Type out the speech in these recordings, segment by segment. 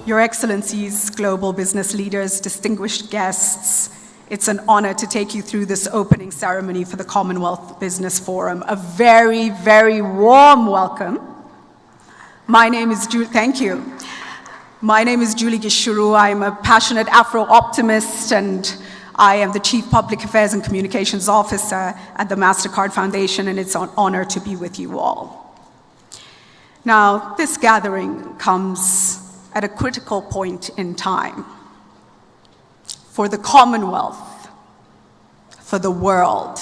Your Excellencies, global business leaders, distinguished guests, it's an honor to take you through this opening ceremony for the Commonwealth Business Forum. A very, very warm welcome. My name is Julie, thank you. My name is Julie Gishuru. I'm a passionate Afro-optimist, and I am the Chief Public Affairs and Communications Officer at the MasterCard Foundation, and it's an honor to be with you all. Now, this gathering comes at a critical point in time for the Commonwealth, for the world.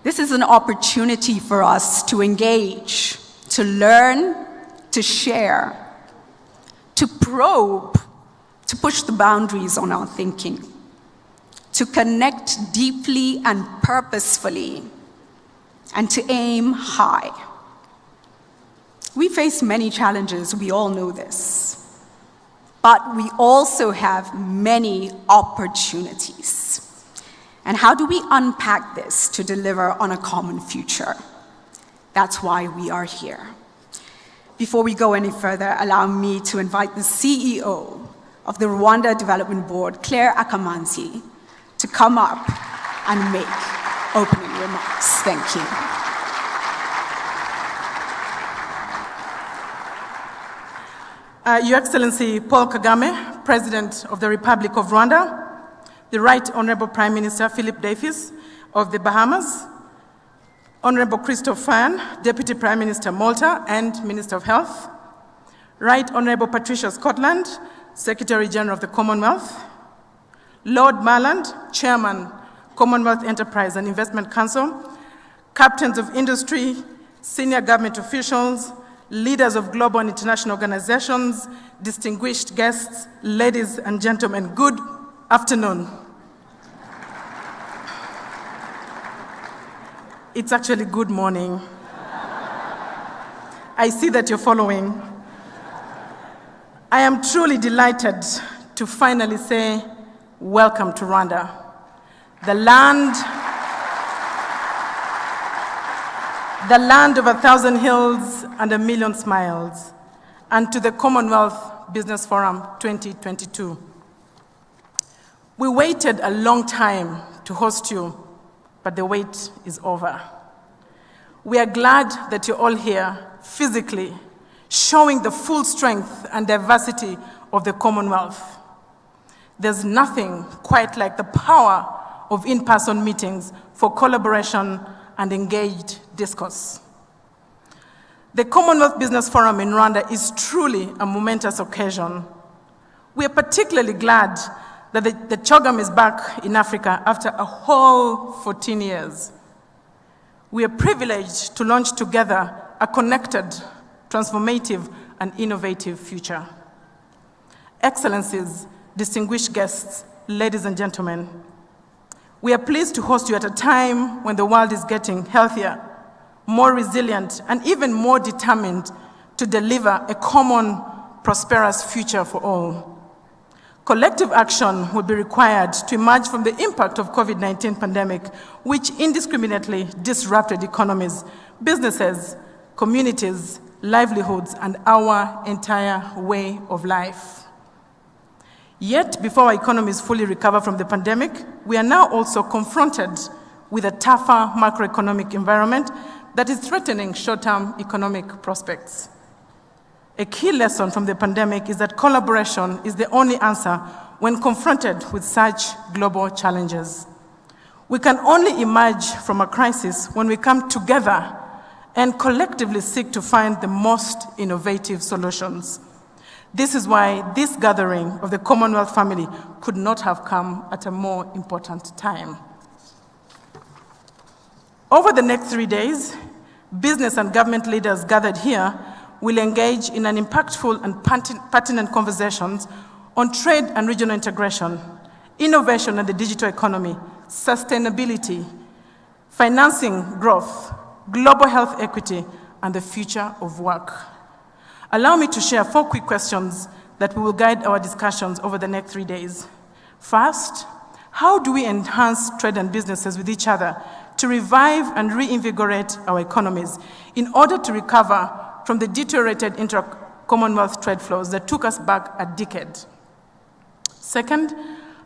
This is an opportunity for us to engage, to learn, to share, to probe, to push the boundaries on our thinking, to connect deeply and purposefully, and to aim high. We face many challenges, we all know this, but we also have many opportunities. And how do we unpack this to deliver on a common future? That's why we are here. Before we go any further, allow me to invite the CEO of the Rwanda Development Board, Claire Akamanzi, to come up and make opening remarks. Thank you. Your Excellency Paul Kagame, President of the Republic of Rwanda, the Right Honorable Prime Minister Philip Davis of the Bahamas, Honorable Christophe Fayon, Deputy Prime Minister Malta and Minister of Health, Right Honorable Patricia Scotland, Secretary General of the Commonwealth, Lord Marland, Chairman, Commonwealth Enterprise and Investment Council, captains of industry, senior government officials, leaders of global and international organizations, distinguished guests, ladies and gentlemen, good afternoon. It's actually good morning. I see that you're following. I am truly delighted to finally say, welcome to Rwanda, the land of 1,000 hills and 1,000,000 smiles, and to the Commonwealth Business Forum 2022. We waited a long time to host you, but the wait is over. We are glad that you're all here physically, showing the full strength and diversity of the Commonwealth. There's nothing quite like the power of in-person meetings for collaboration and engaged discourse. The Commonwealth Business Forum in Rwanda is truly a momentous occasion. We are particularly glad that the CHOGM is back in Africa after a whole 14 years. We are privileged to launch together a connected, transformative, and innovative future. Excellencies, distinguished guests, ladies and gentlemen, we are pleased to host you at a time when the world is getting healthier, more resilient, and even more determined to deliver a common, prosperous future for all. Collective action will be required to emerge from the impact of COVID-19 pandemic, which indiscriminately disrupted economies, businesses, communities, livelihoods, and our entire way of life. Yet, before our economies fully recover from the pandemic, we are now also confronted with a tougher macroeconomic environment that is threatening short-term economic prospects. A key lesson from the pandemic is that collaboration is the only answer when confronted with such global challenges. We can only emerge from a crisis when we come together and collectively seek to find the most innovative solutions. This is why this gathering of the Commonwealth family could not have come at a more important time. Over the next 3 days, business and government leaders gathered here will engage in an impactful and pertinent conversations on trade and regional integration, innovation and the digital economy, sustainability, financing growth, global health equity, and the future of work. Allow me to share 4 quick questions that will guide our discussions over the next 3 days. First, how do we enhance trade and businesses with each other to revive and reinvigorate our economies in order to recover from the deteriorated Commonwealth trade flows that took us back a decade. Second,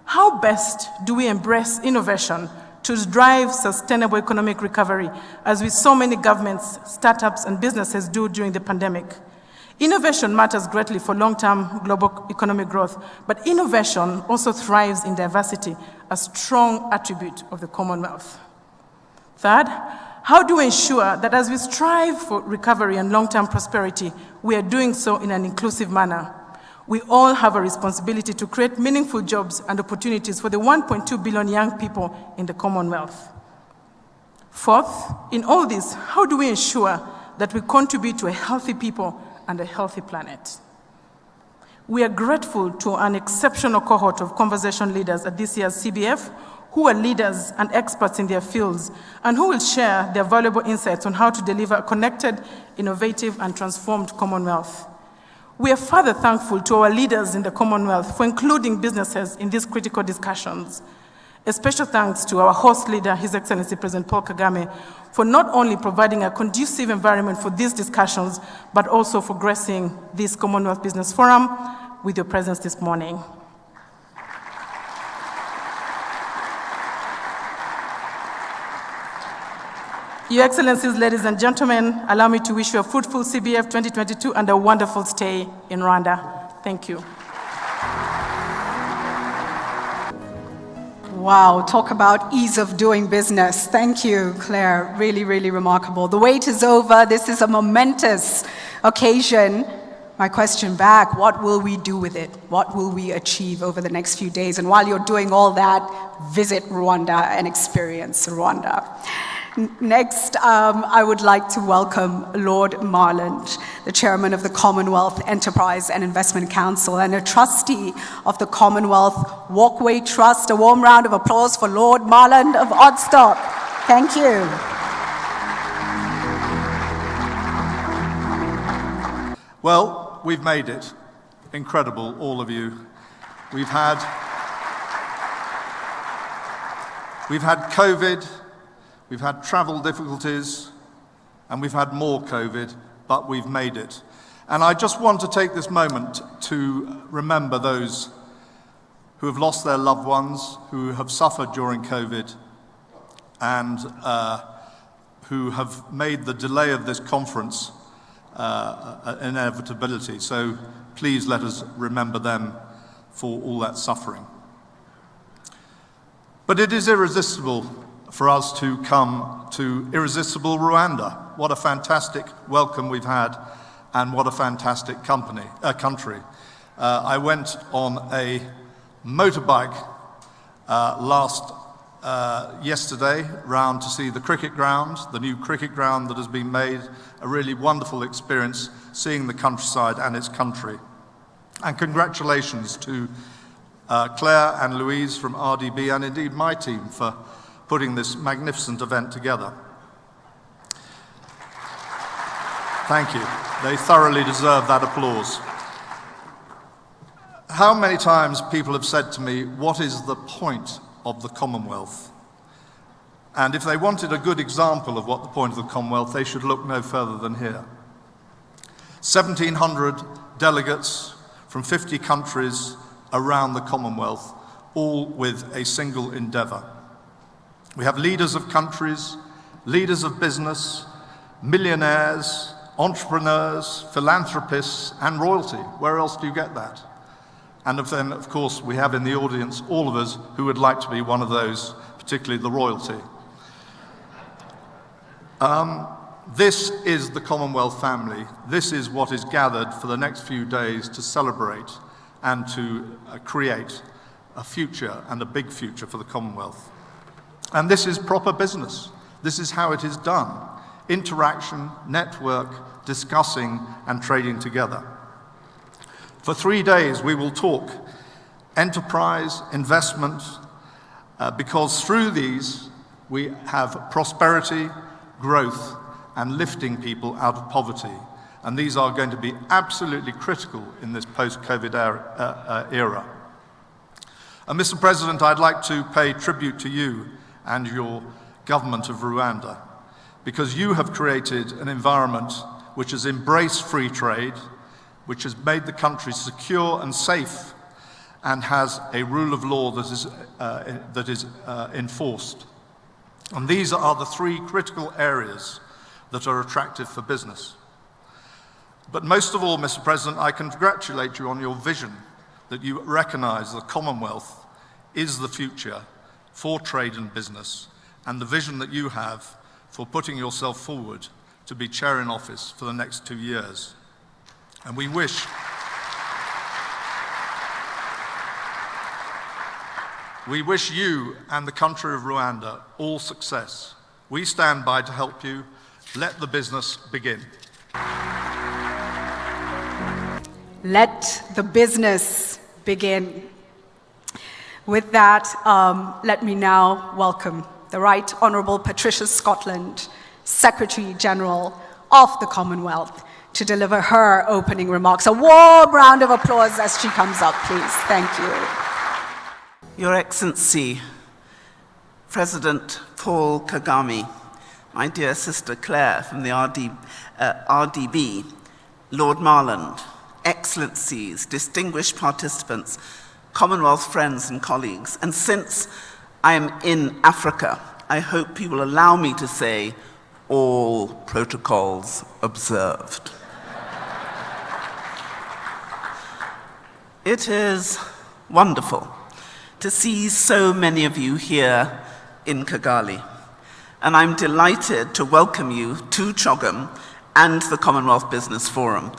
how best do we embrace innovation to drive sustainable economic recovery, as with so many governments, startups, and businesses do during the pandemic? Innovation matters greatly for long-term global economic growth, but innovation also thrives in diversity, a strong attribute of the Commonwealth. Third, how do we ensure that as we strive for recovery and long-term prosperity, we are doing so in an inclusive manner? We all have a responsibility to create meaningful jobs and opportunities for the 1.2 billion young people in the Commonwealth. Fourth, in all this, how do we ensure that we contribute to a healthy people and a healthy planet? We are grateful to an exceptional cohort of conversation leaders at this year's CBF who are leaders and experts in their fields and who will share their valuable insights on how to deliver a connected, innovative, and transformed Commonwealth. We are further thankful to our leaders in the Commonwealth for including businesses in these critical discussions. A special thanks to our host leader, His Excellency President Paul Kagame, for not only providing a conducive environment for these discussions, but also for gracing this Commonwealth Business Forum with your presence this morning. Your Excellencies, ladies and gentlemen, allow me to wish you a fruitful CBF 2022 and a wonderful stay in Rwanda. Thank you. Wow, talk about ease of doing business. Thank you, Claire. Really, really remarkable. The wait is over. This is a momentous occasion. My question back, what will we do with it? What will we achieve over the next few days? And while you're doing all that, visit Rwanda and experience Rwanda. Next, I would like to welcome Lord Marland, the chairman of the Commonwealth Enterprise and Investment Council and a trustee of the Commonwealth Walkway Trust. A warm round of applause for Lord Marland of Odstock. Thank you. Well, we've made it. Incredible, all of you. We've had COVID. We've had travel difficulties, and we've had more COVID, but we've made it. And I just want to take this moment to remember those who have lost their loved ones, who have suffered during COVID, and who have made the delay of this conference an inevitability. So please let us remember them for all that suffering. But it is irresistible for us to come to irresistible Rwanda. What a fantastic welcome we've had, and what a fantastic country. I went on a motorbike yesterday round to see the cricket ground, the new cricket ground that has been made. A really wonderful experience seeing the countryside and its country. And congratulations to Claire and Louise from RDB, and indeed my team, for putting this magnificent event together. Thank you. They thoroughly deserve that applause. How many times people have said to me, what is the point of the Commonwealth? And if they wanted a good example of what the point of the Commonwealth, they should look no further than here. 1,700 delegates from 50 countries around the Commonwealth, all with a single endeavour. We have leaders of countries, leaders of business, millionaires, entrepreneurs, philanthropists, and royalty. Where else do you get that? And then, of course, we have in the audience all of us who would like to be one of those, particularly the royalty. This is the Commonwealth family. This is what is gathered for the next few days to celebrate and to create a future, and a big future, for the Commonwealth. And this is proper business. This is how it is done. Interaction, network, discussing, and trading together. For 3 days, we will talk enterprise, investment, because through these, we have prosperity, growth, and lifting people out of poverty. And these are going to be absolutely critical in this post-COVID era. And Mr. President, I'd like to pay tribute to you and your government of Rwanda, because you have created an environment which has embraced free trade, which has made the country secure and safe and has a rule of law that is enforced. And these are the three critical areas that are attractive for business. But most of all, Mr. President, I congratulate you on your vision that you recognise the Commonwealth is the future for trade and business, and the vision that you have for putting yourself forward to be chair in office for the next 2 years. And we wish you and the country of Rwanda all success. We stand by to help you. Let the business begin. Let the business begin. With that, let me now welcome the Right Honourable Patricia Scotland, Secretary General of the Commonwealth, to deliver her opening remarks. A warm round of applause as she comes up, please. Thank you. Your Excellency, President Paul Kagame, my dear sister Claire from the RDB, Lord Marland, Excellencies, distinguished participants, Commonwealth friends and colleagues, and since I am in Africa, I hope you will allow me to say all protocols observed. It is wonderful to see so many of you here in Kigali, and I'm delighted to welcome you to CHOGM and the Commonwealth Business Forum.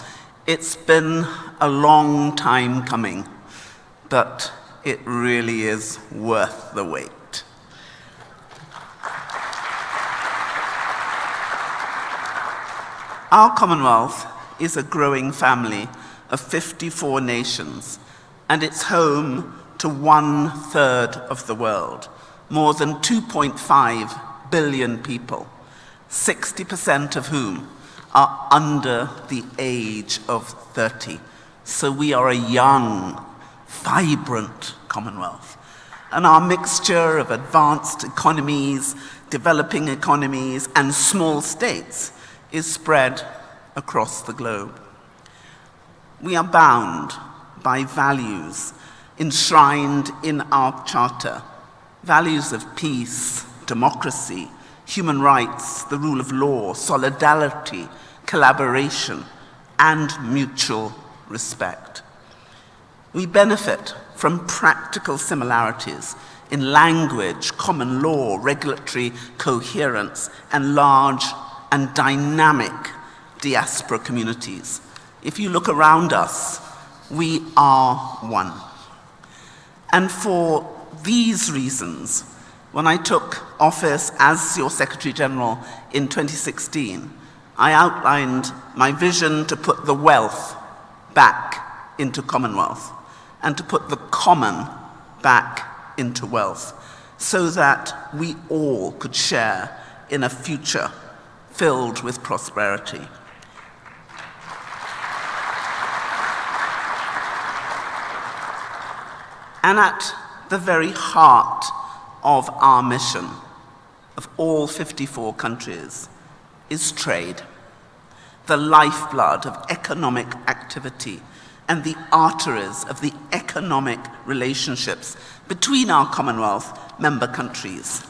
It's been a long time coming, but it really is worth the wait. Our Commonwealth is a growing family of 54 nations, and it's home to 1/3 of the world, more than 2.5 billion people, 60% of whom are under the age of 30. So we are a young, vibrant Commonwealth. And our mixture of advanced economies, developing economies, and small states is spread across the globe. We are bound by values enshrined in our charter, values of peace, democracy, human rights, the rule of law, solidarity, collaboration, and mutual respect. We benefit from practical similarities in language, common law, regulatory coherence, and large and dynamic diaspora communities. If you look around us, we are one. And for these reasons, when I took office as your Secretary General in 2016, I outlined my vision to put the wealth back into Commonwealth and to put the common back into wealth so that we all could share in a future filled with prosperity. And at the very heart of our mission, of all 54 countries, is trade, the lifeblood of economic activity and the arteries of the economic relationships between our Commonwealth member countries.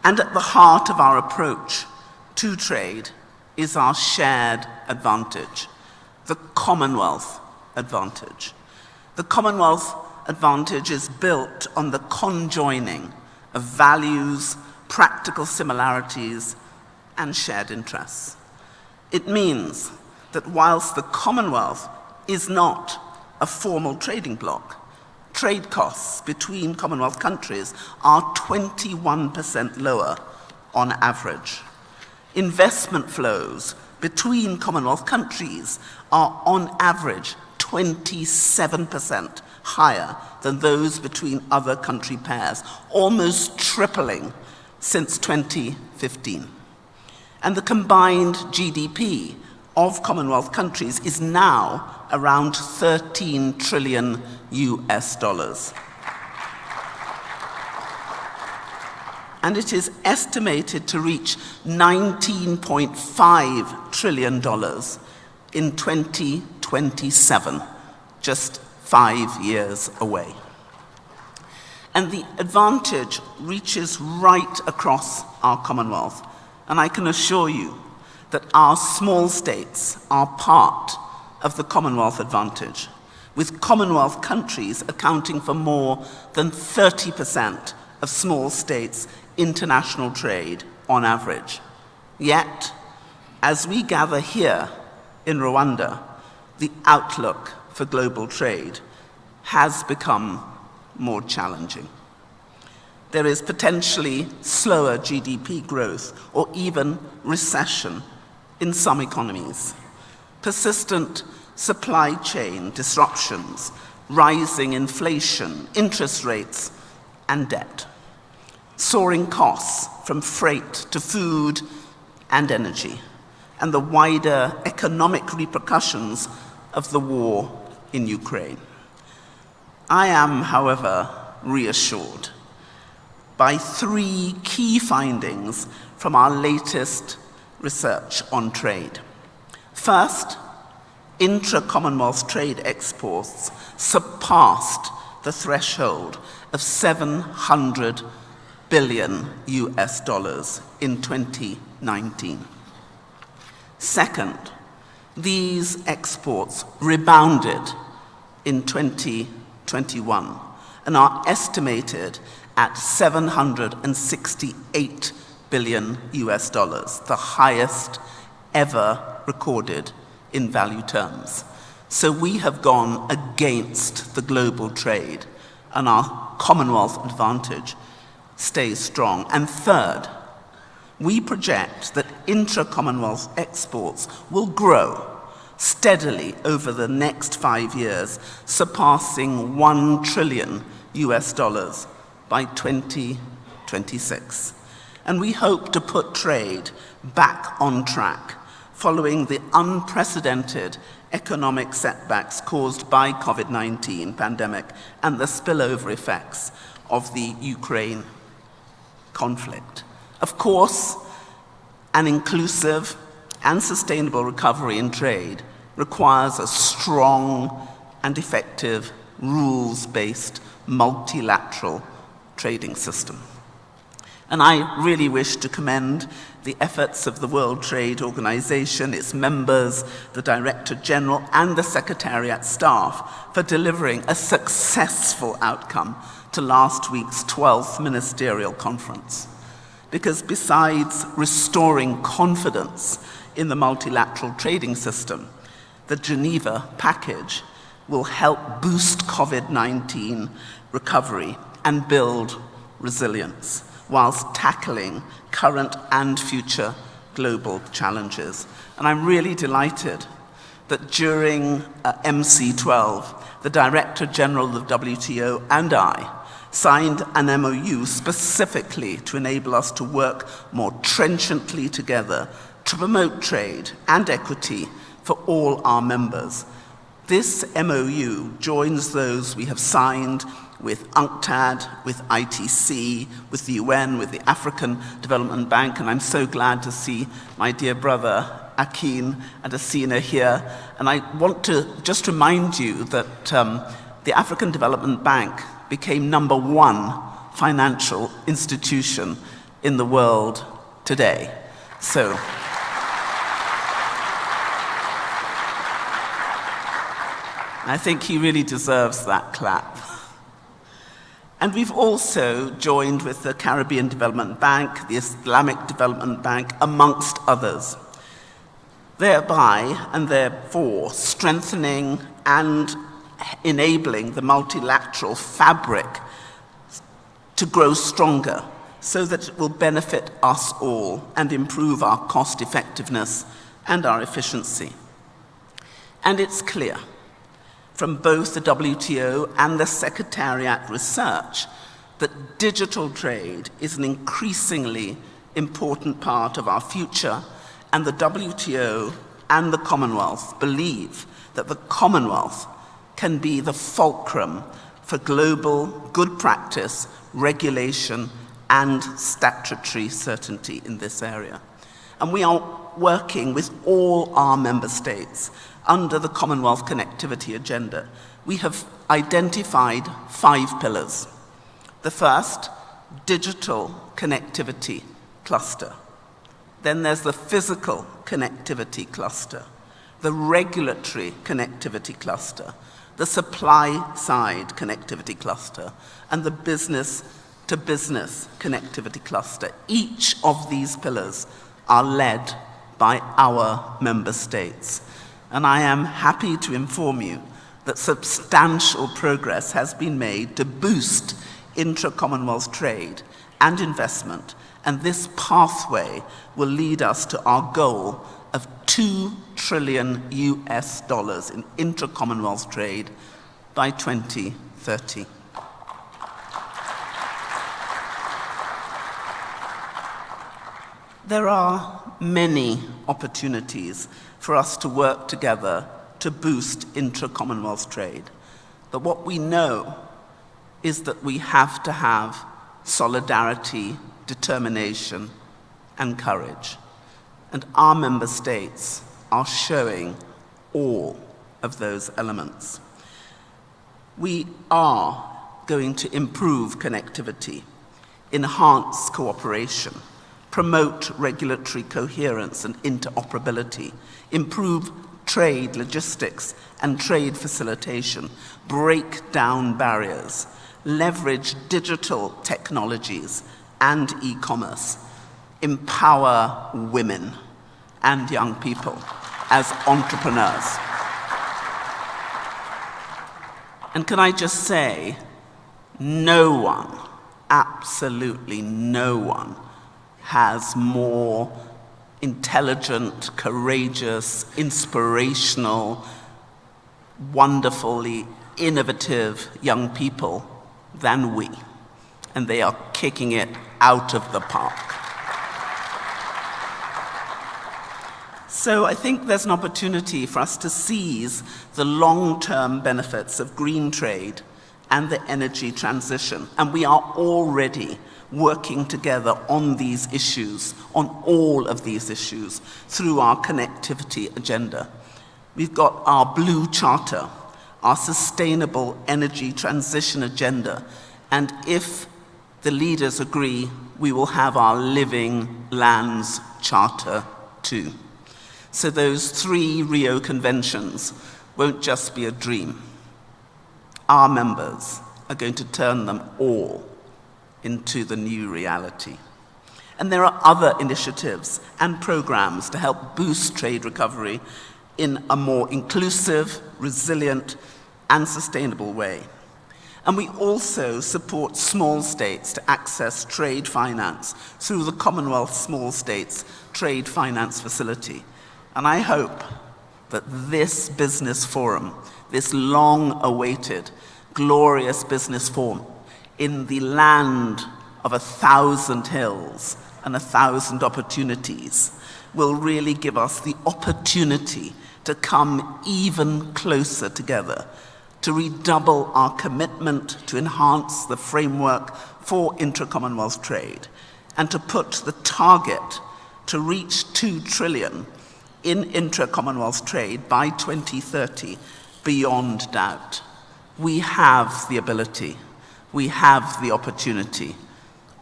And at the heart of our approach to trade is our shared advantage, the Commonwealth Advantage. The Commonwealth Advantage is built on the conjoining of values, practical similarities, and shared interests. It means that whilst the Commonwealth is not a formal trading bloc, trade costs between Commonwealth countries are 21% lower on average. Investment flows between Commonwealth countries are on average 27% higher than those between other country pairs, almost tripling since 2015. And the combined GDP of Commonwealth countries is now around $13 trillion. And it is estimated to reach $19.5 trillion in 2027, just 5 years away. And the advantage reaches right across our Commonwealth, and I can assure you that our small states are part of the Commonwealth Advantage, with Commonwealth countries accounting for more than 30% of small states' international trade on average. Yet, as we gather here in Rwanda, the outlook for global trade has become more challenging. There is potentially slower GDP growth or even recession in some economies, persistent supply chain disruptions, rising inflation, interest rates, and debt, soaring costs from freight to food and energy, and the wider economic repercussions of the war in Ukraine. I am, however, reassured by 3 key findings from our latest research on trade. First, intra-Commonwealth trade exports surpassed the threshold of $700 billion in 2019. Second, these exports rebounded in 2021 and are estimated at $768 billion, the highest ever recorded in value terms. So we have gone against the global trade, and our Commonwealth Advantage stays strong. And third, we project that intra-Commonwealth exports will grow steadily over the next 5 years, surpassing $1 trillion by 2026. And we hope to put trade back on track following the unprecedented economic setbacks caused by COVID-19 pandemic and the spillover effects of the Ukraine conflict. Of course, an inclusive and sustainable recovery in trade requires a strong and effective rules-based multilateral trading system. And I really wish to commend the efforts of the World Trade Organization, its members, the Director General, and the Secretariat staff for delivering a successful outcome to last week's 12th Ministerial Conference. Because besides restoring confidence in the multilateral trading system, the Geneva package will help boost COVID-19 recovery and build resilience, whilst tackling current and future global challenges. And I'm really delighted that during MC12, the Director General of the WTO and I signed an MOU specifically to enable us to work more trenchantly together to promote trade and equity for all our members. This MOU joins those we have signed with UNCTAD, with ITC, with the UN, with the African Development Bank, and I'm so glad to see my dear brother Akin and Asina here. And I want to just remind you that the African Development Bank became #1 financial institution in the world today. So I think he really deserves that clap. And we've also joined with the Caribbean Development Bank, the Islamic Development Bank, amongst others, thereby and therefore strengthening and enabling the multilateral fabric to grow stronger so that it will benefit us all and improve our cost effectiveness and our efficiency. And it's clear from both the WTO and the Secretariat research that digital trade is an increasingly important part of our future, and the WTO and the Commonwealth believe that the Commonwealth can be the fulcrum for global good practice, regulation, and statutory certainty in this area. And we are working with all our member states under the Commonwealth Connectivity Agenda. We have identified 5 pillars. The first, digital connectivity cluster. Then there's the physical connectivity cluster, the regulatory connectivity cluster, the supply side connectivity cluster, and the business-to-business connectivity cluster. Each of these pillars are led by our member states. And I am happy to inform you that substantial progress has been made to boost intra-Commonwealth trade and investment, and this pathway will lead us to our goal of $2 trillion in intra-Commonwealth trade by 2030. There are many opportunities for us to work together to boost intra-Commonwealth trade. But what we know is that we have to have solidarity, determination, and courage. And our member states are showing all of those elements. We are going to improve connectivity, enhance cooperation, promote regulatory coherence and interoperability, improve trade logistics and trade facilitation, break down barriers, leverage digital technologies and e-commerce, empower women and young people as entrepreneurs. And can I just say, no one, absolutely no one, has more intelligent, courageous, inspirational, wonderfully innovative young people than we. And they are kicking it out of the park. So I think there's an opportunity for us to seize the long-term benefits of green trade and the energy transition. And we are already working together on these issues, on all of these issues, through our connectivity agenda. We've got our Blue Charter, our Sustainable Energy Transition Agenda, and if the leaders agree, we will have our Living Lands Charter too. So those 3 Rio Conventions won't just be a dream. Our members are going to turn them all into the new reality. And there are other initiatives and programs to help boost trade recovery in a more inclusive, resilient, and sustainable way. And we also support small states to access trade finance through the Commonwealth Small States Trade Finance Facility. And I hope that this business forum, this long-awaited, glorious business forum, in the land of 1,000 hills and 1,000 opportunities, will really give us the opportunity to come even closer together, to redouble our commitment to enhance the framework for intra-Commonwealth trade, and to put the target to reach $2 trillion in intra-Commonwealth trade by 2030 beyond doubt. We have the ability. We have the opportunity.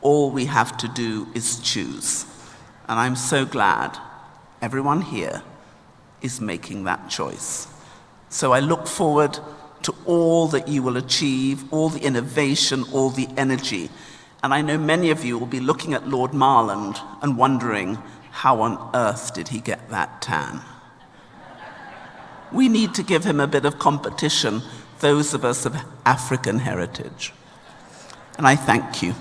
All we have to do is choose. And I'm so glad everyone here is making that choice. So I look forward to all that you will achieve, all the innovation, all the energy. And I know many of you will be looking at Lord Marland and wondering, how on earth did he get that tan? We need to give him a bit of competition, those of us of African heritage. And I thank you.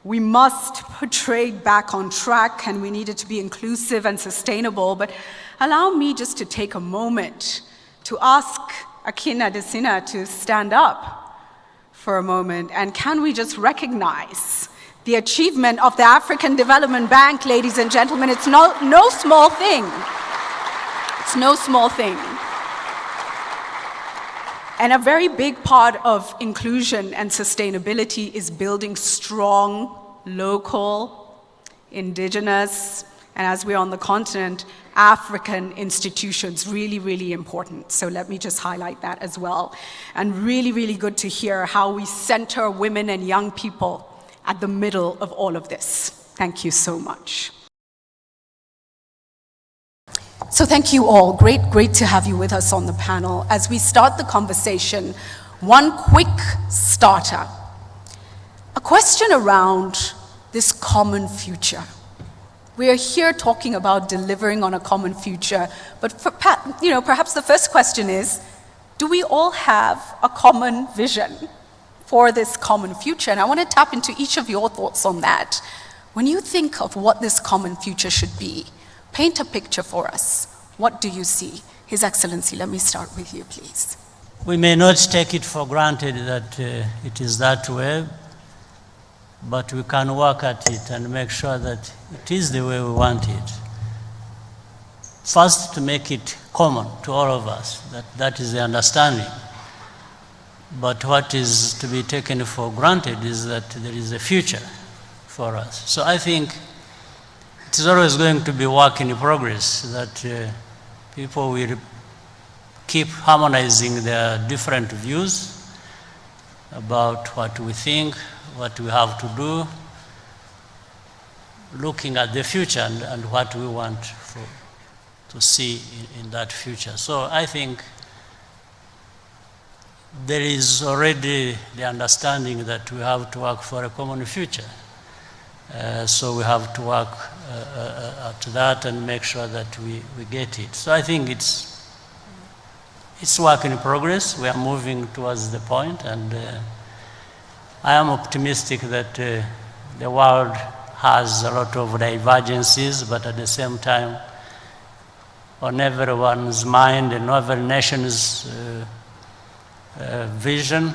We must put trade back on track, and we need it to be inclusive and sustainable. But allow me just to take a moment to ask Akina Desina to stand up for a moment. And can we just recognize the achievement of the African Development Bank, ladies and gentlemen? It's no small thing. It's no small thing. And a very big part of inclusion and sustainability is building strong, local, indigenous, and as we're on the continent, African institutions, really, really important. So let me just highlight that as well. And really, really good to hear how we center women and young people at the middle of all of this. Thank you so much. So thank you all. Great to have you with us on the panel. As we start the conversation, one quick starter. A question around this common future. We are here talking about delivering on a common future, but perhaps the first question is, do we all have a common vision for this common future? And I want to tap into each of your thoughts on that. When you think of what this common future should be, paint a picture for us. What do you see? His Excellency, let me start with you, please. We may not take it for granted that it is that way, but we can work at it and make sure that it is the way we want it. First, to make it common to all of us, that is the understanding. But what is to be taken for granted is that there is a future for us. So I think it is always going to be work in progress, that people will keep harmonizing their different views about what we think, what we have to do, looking at the future and what we want to see in that future. So I think there is already the understanding that we have to work for a common future. So we have to work to that and make sure that we get it. So I think it's work in progress. We are moving towards the point, and I am optimistic that the world has a lot of divergences, but at the same time, on everyone's mind and every nation's vision,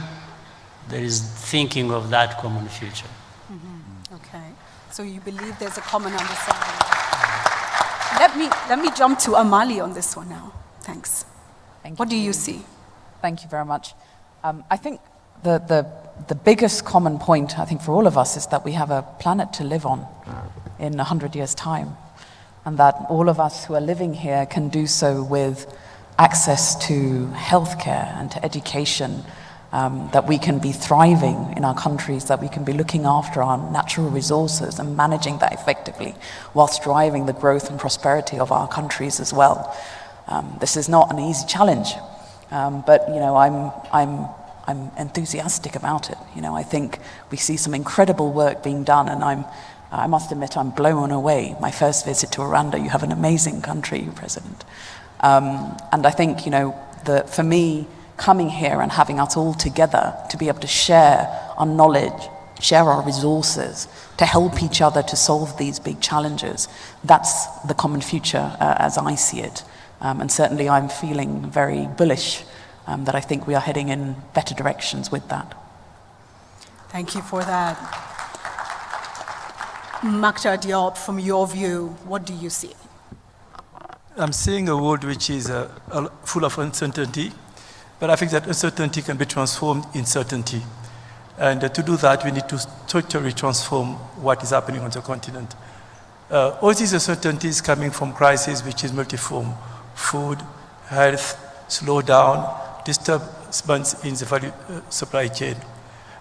there is thinking of that common future. Mm-hmm. Okay, so you believe there's a common understanding. Let me jump to Amali on this one now. Thanks. What do you see? Thank you very much. I think the biggest common point, I think, for all of us is that we have a planet to live on in 100 years' time, and that all of us who are living here can do so with access to healthcare and to education, that we can be thriving in our countries, that we can be looking after our natural resources and managing that effectively whilst driving the growth and prosperity of our countries as well. This is not an easy challenge, but I'm enthusiastic about it. I think we see some incredible work being done, and I must admit I'm blown away. My first visit to Rwanda, you have an amazing country, President. And I think, that for me, coming here and having us all together to be able to share our knowledge, share our resources, to help each other to solve these big challenges, that's the common future as I see it. And certainly I'm feeling very bullish that I think we are heading in better directions with that. Thank you for that. Makta Diop, from your view, what do you see? I'm seeing a world which is full of uncertainty, but I think that uncertainty can be transformed in certainty. And to do that, we need to structurally transform what is happening on the continent. All these uncertainties coming from crises which is multiform: food, health, slowdown, disturbance in the value supply chain.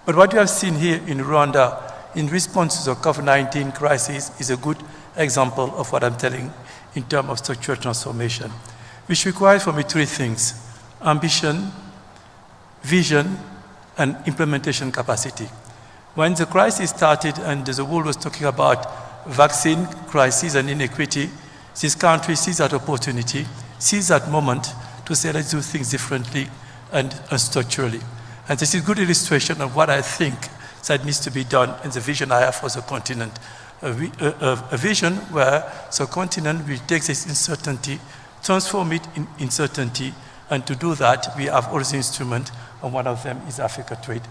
But what we have seen here in Rwanda in response to the COVID-19 crisis is a good example of what I'm telling in terms of structural transformation, which requires for me three things: ambition, vision, and implementation capacity. When the crisis started and the world was talking about vaccine crisis and inequity, this country sees that opportunity, sees that moment to say, let's do things differently and structurally. And this is a good illustration of what I think that needs to be done in the vision I have for the continent. A vision where the continent will take this uncertainty, transform it in certainty, and to do that, we have all the instruments, and one of them is Africa Trade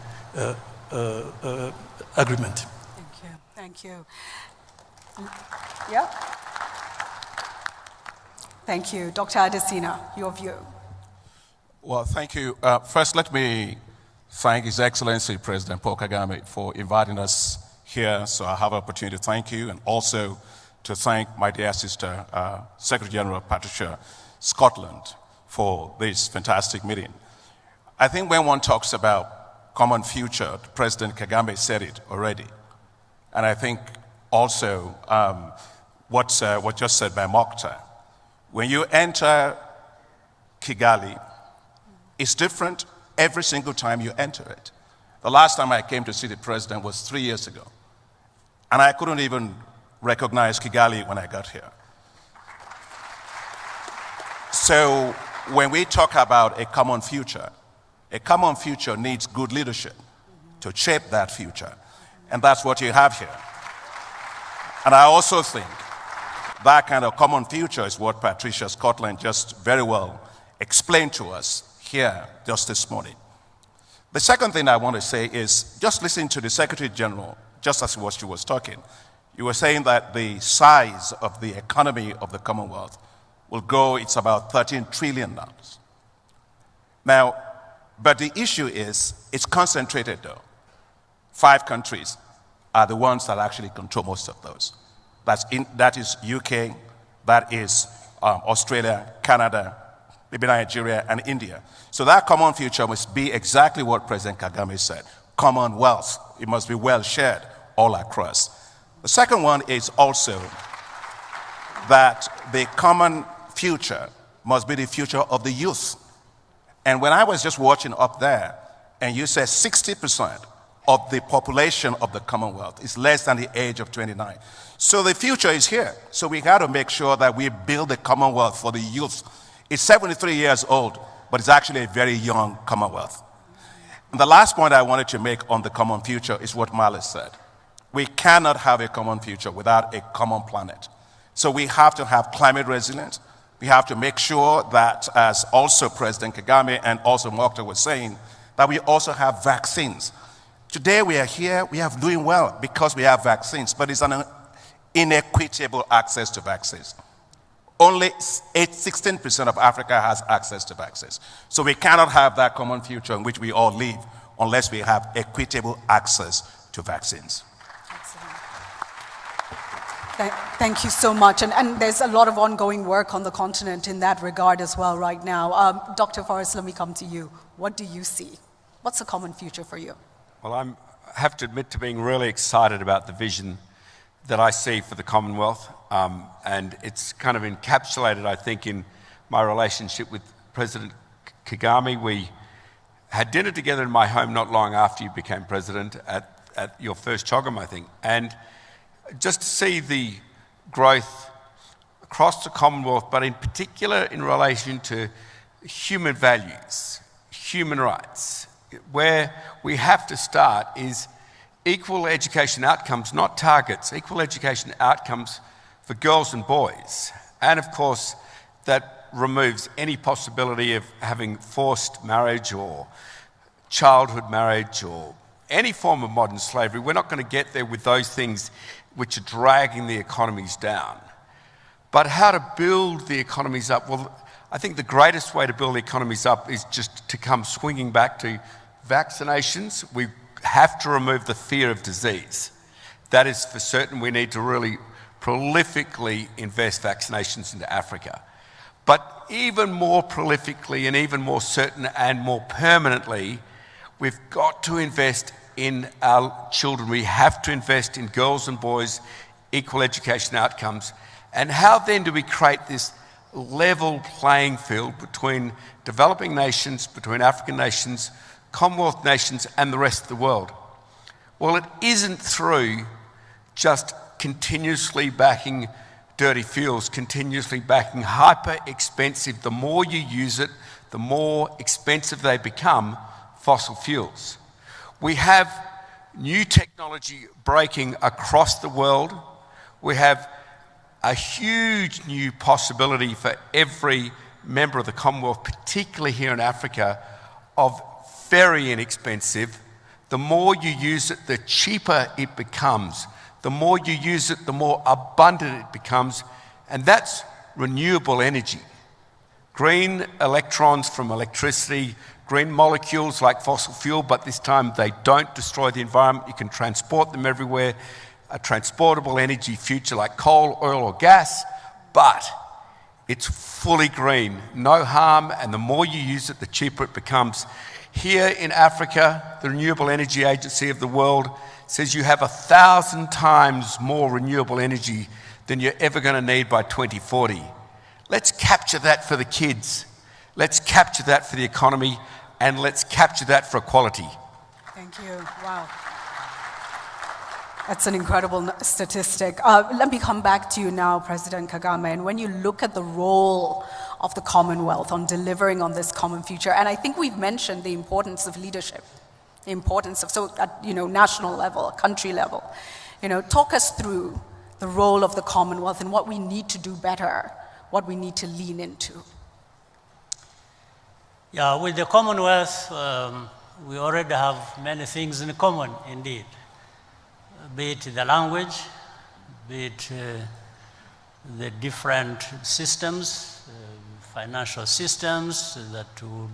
Agreement. Thank you. Yeah? Thank you. Dr. Adesina, your view. Well, thank you. First, let me thank His Excellency President Paul Kagame for inviting us here, so I have an opportunity to thank you, and also to thank my dear sister, Secretary General Patricia Scotland, for this fantastic meeting. I think when one talks about common future, President Kagame said it already. And I think also what just said by Mokhtar. When you enter Kigali, it's different every single time you enter it. The last time I came to see the president was 3 years ago. And I couldn't even recognize Kigali when I got here. So when we talk about a common future needs good leadership to shape that future. And that's what you have here. And I also think that kind of common future is what Patricia Scotland just very well explained to us here just this morning. The second thing I want to say is, just listening to the Secretary General, just as she was talking, you were saying that the size of the economy of the Commonwealth will go, it's about $13 trillion. Now, but the issue is, it's concentrated though. 5 countries are the ones that actually control most of those. That is UK, that is Australia, Canada, maybe Nigeria, and India. So that common future must be exactly what President Kagame said, Commonwealth. It must be well shared all across. The second one is also that the common future must be the future of the youth. And when I was just watching up there, and you said 60% of the population of the Commonwealth is less than the age of 29. So the future is here. So we got to make sure that we build the Commonwealth for the youth. It's 73 years old, but it's actually a very young Commonwealth. And the last point I wanted to make on the common future is what Malice said. We cannot have a common future without a common planet. So we have to have climate resilience. We have to make sure that, as also President Kagame and also Mokhtar was saying, that we also have vaccines. Today we are here, we are doing well because we have vaccines, but it's an inequitable access to vaccines. Only 16% of Africa has access to vaccines. So we cannot have that common future in which we all live unless we have equitable access to vaccines. Thank you so much. And there's a lot of ongoing work on the continent in that regard as well right now. Dr. Forrest, let me come to you. What do you see? What's a common future for you? Well, I have to admit to being really excited about the vision that I see for the Commonwealth. And it's kind of encapsulated, I think, in my relationship with President Kagame. We had dinner together in my home not long after you became president at your first CHOGM, I think. And just to see the growth across the Commonwealth, but in particular in relation to human values, human rights, where we have to start is equal education outcomes, not targets, equal education outcomes for girls and boys. And of course, that removes any possibility of having forced marriage or childhood marriage or any form of modern slavery. We're not going to get there with those things which are dragging the economies down. But how to build the economies up? Well, I think the greatest way to build the economies up is just to come swinging back to vaccinations. We have to remove the fear of disease. That is for certain. We need to really prolifically invest vaccinations into Africa. But even more prolifically and even more certain and more permanently, we've got to invest in our children. We have to invest in girls and boys, equal education outcomes. And how then do we create this level playing field between developing nations, between African nations, Commonwealth nations, and the rest of the world? Well, it isn't through just continuously backing dirty fuels, continuously backing hyper expensive, the more you use it, the more expensive they become, fossil fuels. We have new technology breaking across the world. We have a huge new possibility for every member of the Commonwealth, particularly here in Africa, of very inexpensive. The more you use it, the cheaper it becomes. The more you use it, the more abundant it becomes. And that's renewable energy. Green electrons from electricity, green molecules like fossil fuel, but this time they don't destroy the environment. You can transport them everywhere. A transportable energy future like coal, oil or gas, but it's fully green, no harm, and the more you use it, the cheaper it becomes. Here in Africa, the Renewable Energy Agency of the world says you have 1,000 times more renewable energy than you're ever going to need by 2040. Let's capture that for the kids. Let's capture that for the economy, and let's capture that for equality. Thank you. Wow. That's an incredible statistic. Let me come back to you now, President Kagame. And when you look at the role of the Commonwealth on delivering on this common future, and I think we've mentioned the importance of leadership, the importance of, so at national level, country level. Talk us through the role of the Commonwealth and what we need to do better, what we need to lean into. Yeah, with the Commonwealth, we already have many things in common, indeed. Be it the language, be it the different systems, financial systems that would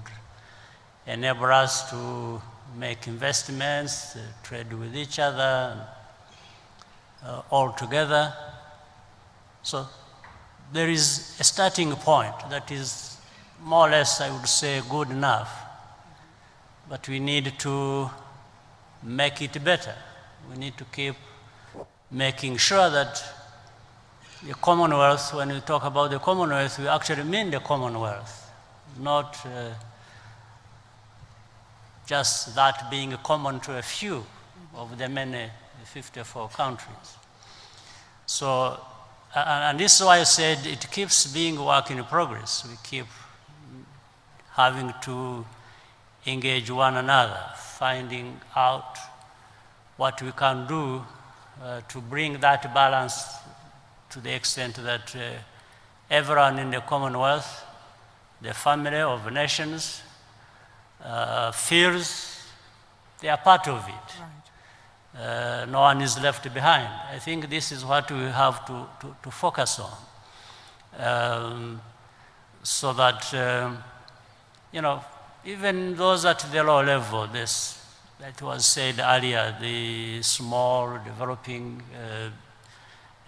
enable us to make investments, trade with each other, all together. So there is a starting point that is more or less, I would say, good enough. But we need to make it better. We need to keep making sure that the Commonwealth, when we talk about the Commonwealth, we actually mean the Commonwealth, not just that being common to a few of the many 54 countries. So, and this is why I said it keeps being a work in progress. We keep having to engage one another, finding out what we can do to bring that balance to the extent that everyone in the Commonwealth, the family of nations, feels they are part of it. Right. No one is left behind. I think this is what we have to focus on. So that, even those at the low level, that was said earlier, the small developing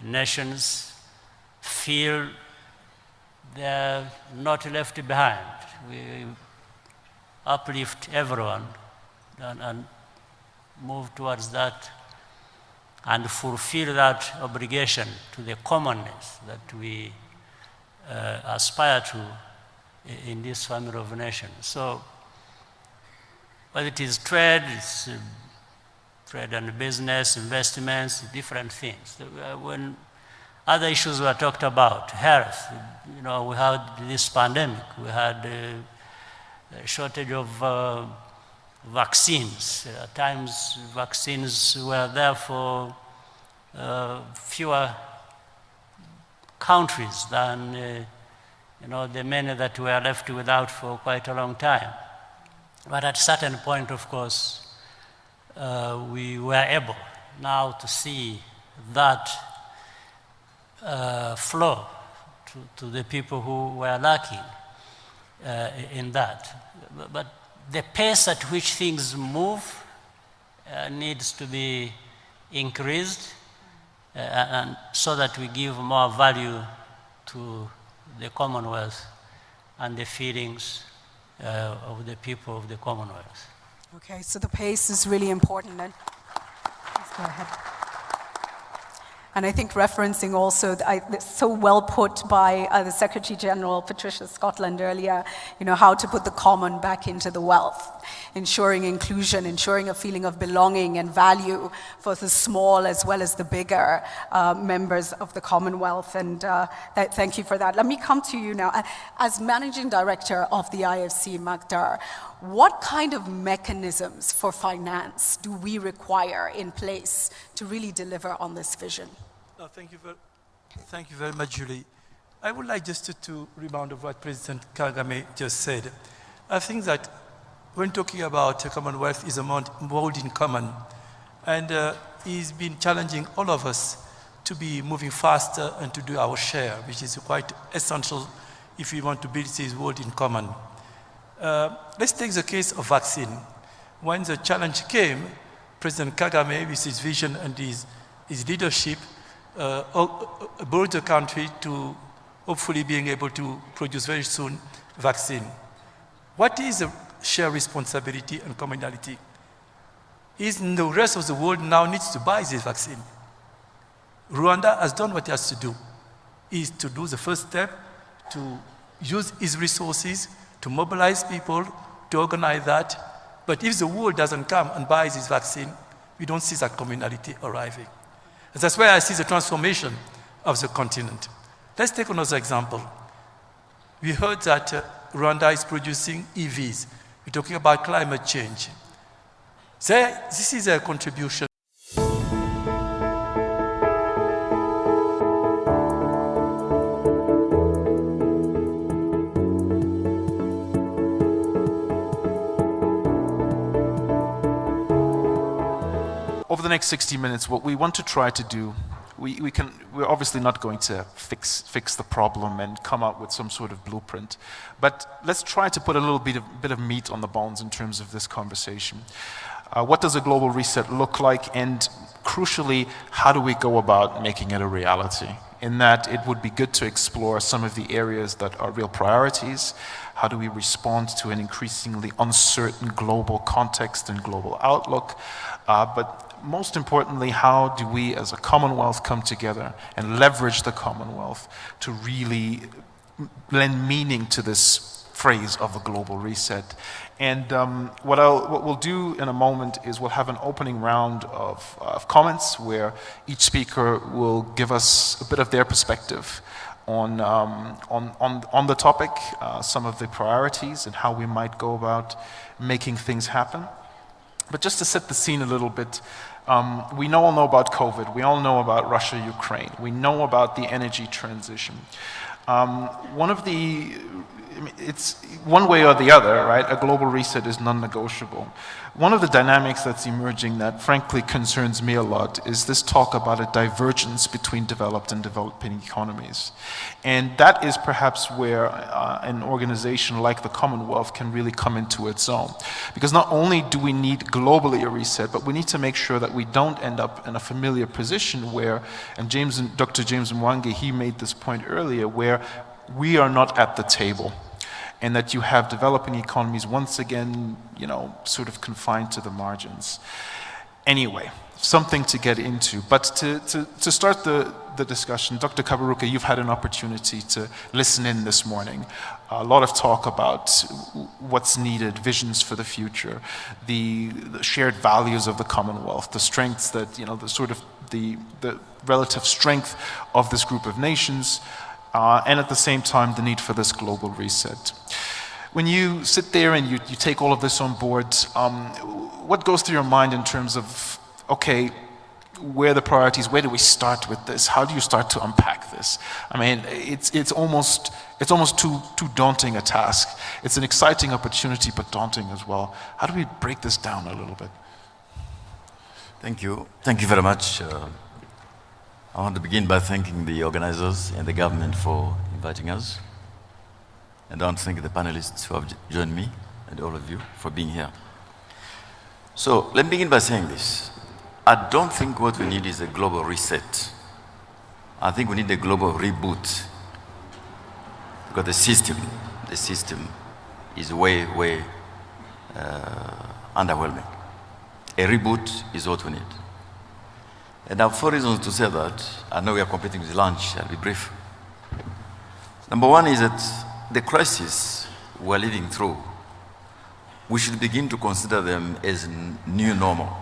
nations feel they're not left behind. We uplift everyone and move towards that and fulfill that obligation to the commonness that we aspire to in this family of nations. So, whether it is trade, it's trade and business, investments, different things. When other issues were talked about, health, we had this pandemic, we had a shortage of vaccines. At times, vaccines were there for fewer countries than the many that were left without for quite a long time. But at a certain point, of course, we were able now to see that flow to the people who were lacking in that. But the pace at which things move needs to be increased, and so that we give more value to the Commonwealth and the feelings of the people of the Commonwealth. Okay, so the pace is really important then. Please go ahead. And I think referencing also, so well put by the Secretary General, Patricia Scotland, earlier, how to put the common back into the wealth, ensuring inclusion, ensuring a feeling of belonging and value for the small as well as the bigger members of the Commonwealth. And thank you for that. Let me come to you now. As Managing Director of the IFC, Magdar, what kind of mechanisms for finance do we require in place to really deliver on this vision? No, thank you very much, Julie. I would like just to rebound of what President Kagame just said. I think that when talking about Commonwealth is a world in common, and he's been challenging all of us to be moving faster and to do our share, which is quite essential if we want to build this world in common. Let's take the case of vaccine. When the challenge came, President Kagame, with his vision and his leadership, brought the country to hopefully being able to produce very soon vaccine. What is the shared responsibility and commonality? Is the rest of the world now needs to buy this vaccine. Rwanda has done what it has to do, is to do the first step, to use its resources, to mobilize people, to organize that. But if the world doesn't come and buy this vaccine, we don't see that commonality arriving. And that's where I see the transformation of the continent. Let's take another example. We heard that Rwanda is producing EVs. We're talking about climate change. This is a contribution. Over the next 60 minutes, what we want to try to do, we're obviously not going to fix the problem and come up with some sort of blueprint, but let's try to put a little bit of meat on the bones in terms of this conversation. What does a global reset look like, and crucially, how do we go about making it a reality? In that, it would be good to explore some of the areas that are real priorities. How do we respond to an increasingly uncertain global context and global outlook? But most importantly, how do we as a Commonwealth come together and leverage the Commonwealth to really lend meaning to this phrase of a global reset? And what we'll do in a moment is we'll have an opening round of comments where each speaker will give us a bit of their perspective on the topic, some of the priorities and how we might go about making things happen. But just to set the scene a little bit, we all know about COVID, we all know about Russia, Ukraine, we know about the energy transition. It's one way or the other, right? A global reset is non-negotiable. One of the dynamics that's emerging that frankly concerns me a lot is this talk about a divergence between developed and developing economies. And that is perhaps where an organization like the Commonwealth can really come into its own. Because not only do we need globally a reset, but we need to make sure that we don't end up in a familiar position where, and Dr. James Mwangi, he made this point earlier, where we are not at the table, and that you have developing economies once again, sort of confined to the margins. Anyway, something to get into. But to start the discussion, Dr. Kaberuka, you've had an opportunity to listen in this morning. A lot of talk about what's needed, visions for the future, the shared values of the Commonwealth, the strengths that, the relative strength of this group of nations, and at the same time, the need for this global reset. When you sit there and you take all of this on board, what goes through your mind in terms of, okay, where are the priorities? Where do we start with this? How do you start to unpack this? I mean, it's almost too daunting a task. It's an exciting opportunity, but daunting as well. How do we break this down a little bit? Thank you. Thank you very much. I want to begin by thanking the organizers and the government for inviting us. And I want to thank the panelists who have joined me and all of you for being here. So let me begin by saying this. I don't think what we need is a global reset. I think we need a global reboot. Because the system is way underwhelming. A reboot is what we need. And I have 4 reasons to say that. I know we are competing with lunch. I'll be brief. Number one is that the crisis we're living through, we should begin to consider them as new normal.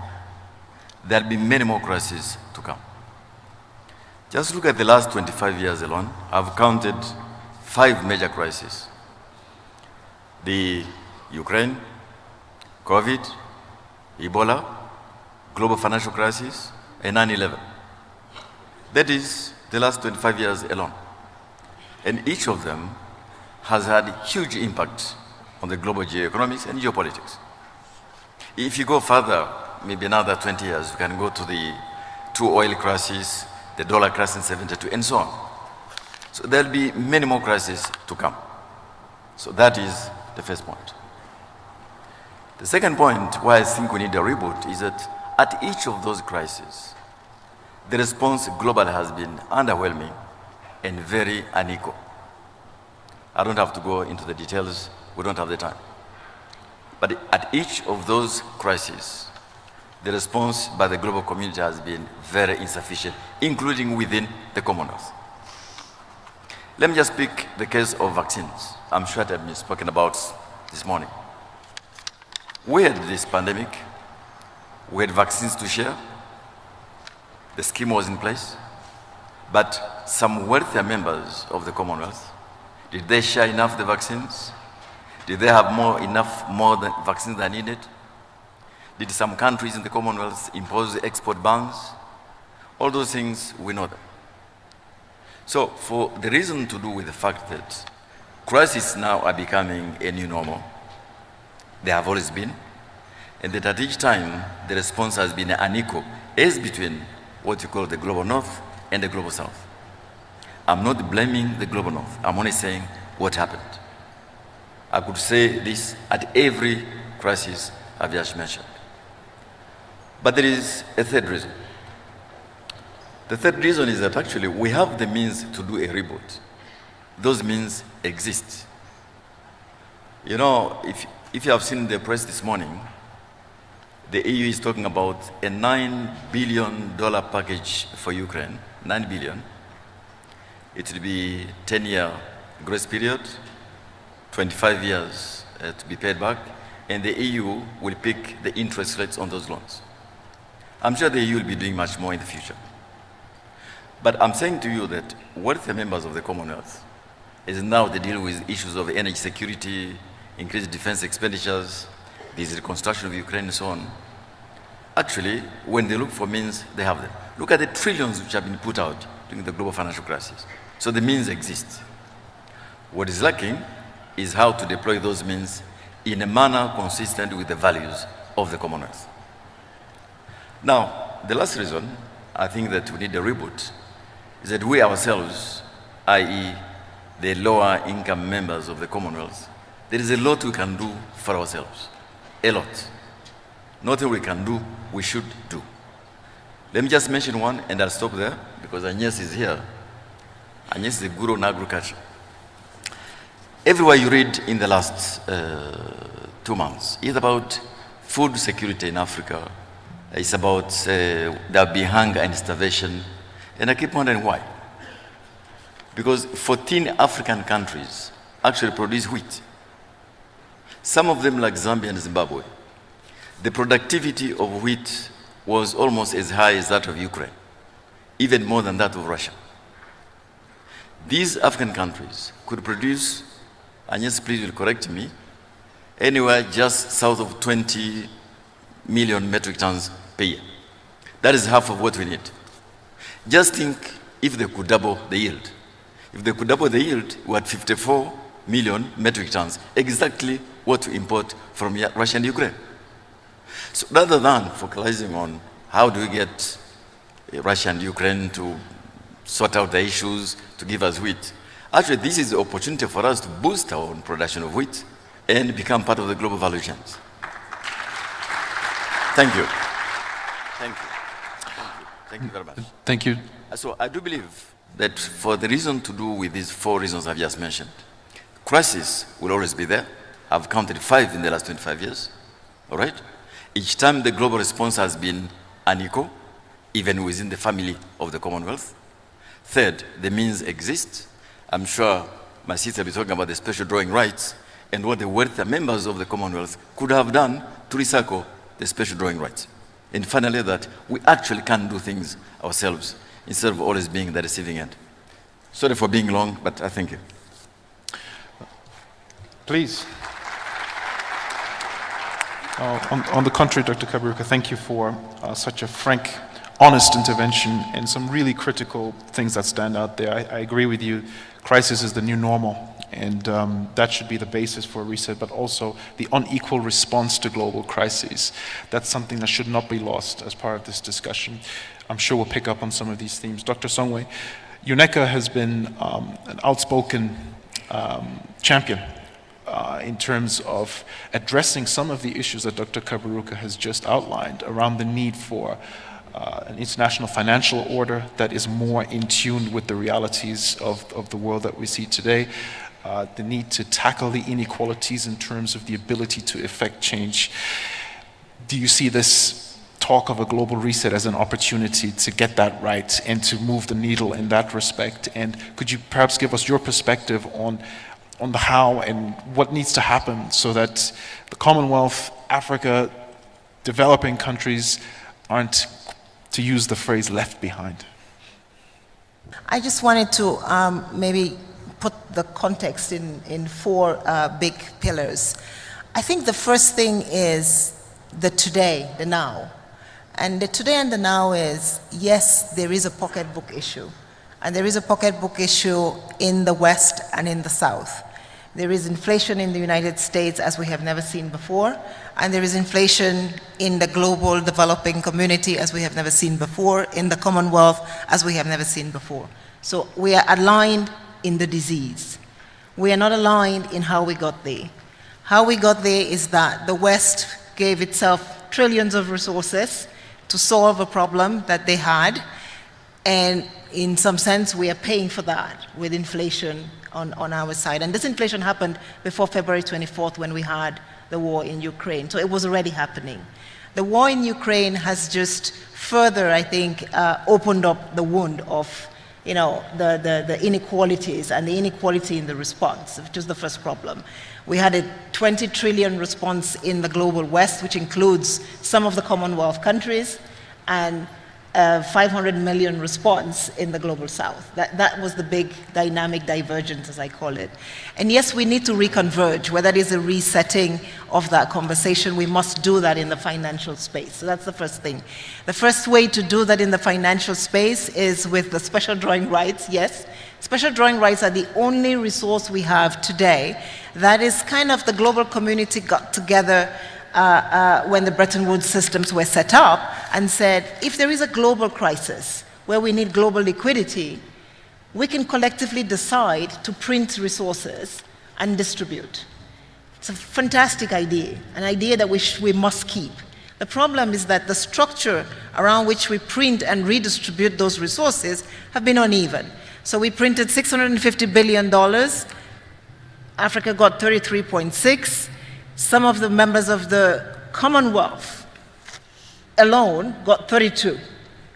There'll be many more crises to come. Just look at the last 25 years alone. I've counted 5 major crises. The Ukraine, COVID, Ebola, global financial crisis, and 9/11. That is the last 25 years alone. And each of them has had huge impact on the global geoeconomics and geopolitics. If you go further, maybe another 20 years, you can go to the 2 oil crises, the dollar crisis in 72, and so on. So there'll be many more crises to come. So that is the first point. The second point why I think we need a reboot is that at each of those crises, the response globally has been underwhelming and very unequal. I don't have to go into the details, we don't have the time. But at each of those crises, the response by the global community has been very insufficient, including within the Commonwealth. Let me just pick the case of vaccines. I'm sure that I've been spoken about this morning. We had this pandemic, we had vaccines to share, the scheme was in place, but some wealthier members of the Commonwealth, did they share enough the vaccines? Did they have more vaccines than needed? Did some countries in the Commonwealth impose export bans? All those things, we know them. So for the reason to do with the fact that crises now are becoming a new normal, they have always been, and that at each time the response has been unequal, as between what you call the global north and the global south. I'm not blaming the global north, I'm only saying what happened. I could say this at every crisis I've just mentioned. But there is a third reason. The third reason is that actually we have the means to do a reboot. Those means exist. You know, if you have seen the press this morning, the EU is talking about a $9 billion package for Ukraine, $9 billion. It will be 10-year grace period, 25 years to be paid back, and the EU will pick the interest rates on those loans. I'm sure the EU will be doing much more in the future. But I'm saying to you that wealthy members of the Commonwealth is now they deal with issues of energy security, increased defense expenditures, there's reconstruction of Ukraine and so on. Actually, when they look for means, they have them. Look at the trillions which have been put out during the global financial crisis. So the means exist. What is lacking is how to deploy those means in a manner consistent with the values of the Commonwealth. Now, the last reason I think that we need a reboot is that we ourselves, i.e. the lower income members of the Commonwealth, there is a lot we can do for ourselves, a lot. Nothing we can do, we should do. Let me just mention one and I'll stop there because Agnes is here. Agnes is a guru in agriculture. Everywhere you read in the last 2 months, it's about food security in Africa. It's about there'll be hunger and starvation. And I keep wondering why. Because 14 African countries actually produce wheat. Some of them like Zambia and Zimbabwe. The productivity of wheat was almost as high as that of Ukraine, even more than that of Russia. These African countries could produce, and yes, please will correct me, anywhere just south of 20 million metric tons per year. That is half of what we need. Just think if they could double the yield. If they could double the yield, we're at 54 million metric tons, exactly what we import from Russia and Ukraine. So rather than focusing on how do we get Russia and Ukraine to sort out the issues, to give us wheat, actually this is the opportunity for us to boost our own production of wheat and become part of the global value chains. Thank you. Thank you. Thank you very much. Thank you. So I do believe that for the reason to do with these 4 reasons I've just mentioned, crisis will always be there. I've counted 5 in the last 25 years, all right? Each time the global response has been unequal, even within the family of the Commonwealth. Third, the means exist. I'm sure my sister will be talking about the special drawing rights and what the wealthier members of the Commonwealth could have done to recycle the special drawing rights. And finally, that we actually can do things ourselves instead of always being the receiving end. Sorry for being long, but I thank you. Please. On the contrary, Dr. Kaberuka, thank you for such a frank, honest intervention and some really critical things that stand out there. I agree with you. Crisis is the new normal, and that should be the basis for a reset, but also the unequal response to global crises. That's something that should not be lost as part of this discussion. I'm sure we'll pick up on some of these themes. Dr. Songwe, UNECA has been an outspoken champion in terms of addressing some of the issues that Dr. Kaberuka has just outlined around the need for an international financial order that is more in tune with the realities of the world that we see today, the need to tackle the inequalities in terms of the ability to effect change. Do you see this talk of a global reset as an opportunity to get that right and to move the needle in that respect? And could you perhaps give us your perspective on the how and what needs to happen so that the Commonwealth, Africa, developing countries aren't, to use the phrase, left behind? I just wanted to maybe put the context in four big pillars. I think the first thing is the today, the now. And the today and the now is, yes, there is a pocketbook issue. And there is a pocketbook issue in the West and in the South. There is inflation in the United States as we have never seen before, and there is inflation in the global developing community as we have never seen before, in the Commonwealth as we have never seen before. So we are aligned in the disease. We are not aligned in how we got there. How we got there is that the West gave itself trillions of resources to solve a problem that they had, and in some sense we are paying for that with inflation on our side. And this inflation happened before February 24th when we had the war in Ukraine. So it was already happening. The war in Ukraine has just further, I think, opened up the wound of the inequalities and the inequality in the response, which is the first problem. We had a 20 trillion response in the global West, which includes some of the Commonwealth countries, and 500 million response in the global South. That was the big dynamic divergence, as I call it. And yes, we need to reconverge. Whether it is a resetting of that conversation, we must do that in the financial space. So that's the first thing. The first way to do that in the financial space is with the special drawing rights, yes. Special drawing rights are the only resource we have today that is kind of the global community got together when the Bretton Woods systems were set up and said, if there is a global crisis where we need global liquidity, we can collectively decide to print resources and distribute. It's a fantastic idea, an idea that we must keep. The problem is that the structure around which we print and redistribute those resources have been uneven. So we printed $650 billion. Africa got 33.6. Some of the members of the Commonwealth alone got 32.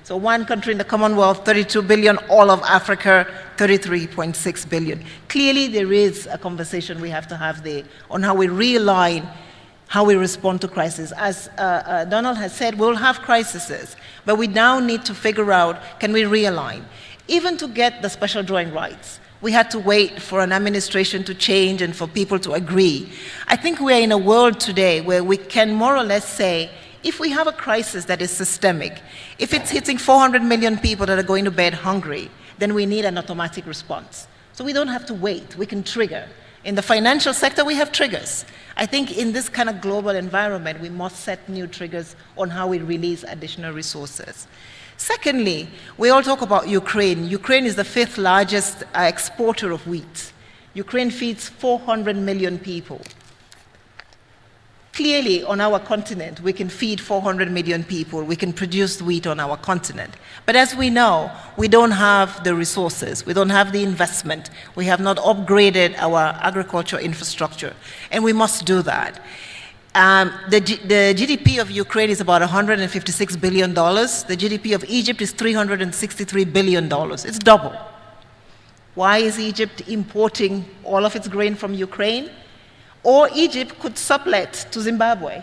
So one country in the Commonwealth, 32 billion, all of Africa, 33.6 billion. Clearly there is a conversation we have to have there on how we realign how we respond to crises. As Donald has said, we'll have crises, but we now need to figure out, can we realign? Even to get the special drawing rights, we had to wait for an administration to change and for people to agree. I think we are in a world today where we can more or less say, if we have a crisis that is systemic, if it's hitting 400 million people that are going to bed hungry, then we need an automatic response. So we don't have to wait, we can trigger. In the financial sector, we have triggers. I think in this kind of global environment, we must set new triggers on how we release additional resources. Secondly, we all talk about Ukraine. Ukraine is the 5th largest exporter of wheat. Ukraine feeds 400 million people. Clearly, on our continent, we can feed 400 million people. We can produce wheat on our continent. But as we know, we don't have the resources. We don't have the investment. We have not upgraded our agriculture infrastructure. And we must do that. The GDP of Ukraine is about $156 billion. The GDP of Egypt is $363 billion. It's double. Why is Egypt importing all of its grain from Ukraine? Or Egypt could sublet to Zimbabwe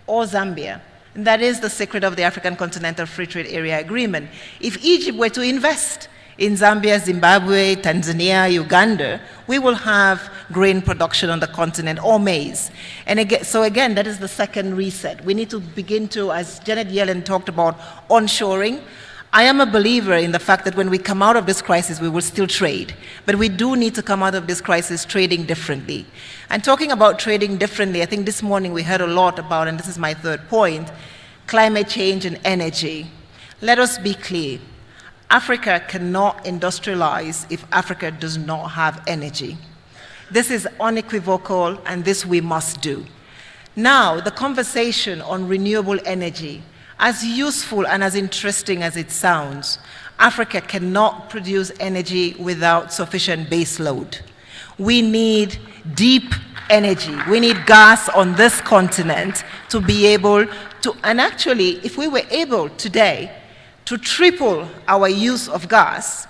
or Zambia. And that is the secret of the African Continental Free Trade Area Agreement. If Egypt were to invest in Zambia, Zimbabwe, Tanzania, Uganda, we will have grain production on the continent, or maize. And again, so again, that is the second reset. We need to begin to, as Janet Yellen talked about, onshoring. I am a believer in the fact that when we come out of this crisis, we will still trade. But we do need to come out of this crisis trading differently. And talking about trading differently, I think this morning we heard a lot about, and this is my third point, climate change and energy. Let us be clear. Africa cannot industrialize if Africa does not have energy. This is unequivocal, and this we must do. Now, the conversation on renewable energy, as useful and as interesting as it sounds, Africa cannot produce energy without sufficient base load. We need deep energy. We need gas on this continent to be able to, and actually, if we were able today to triple our use of gas,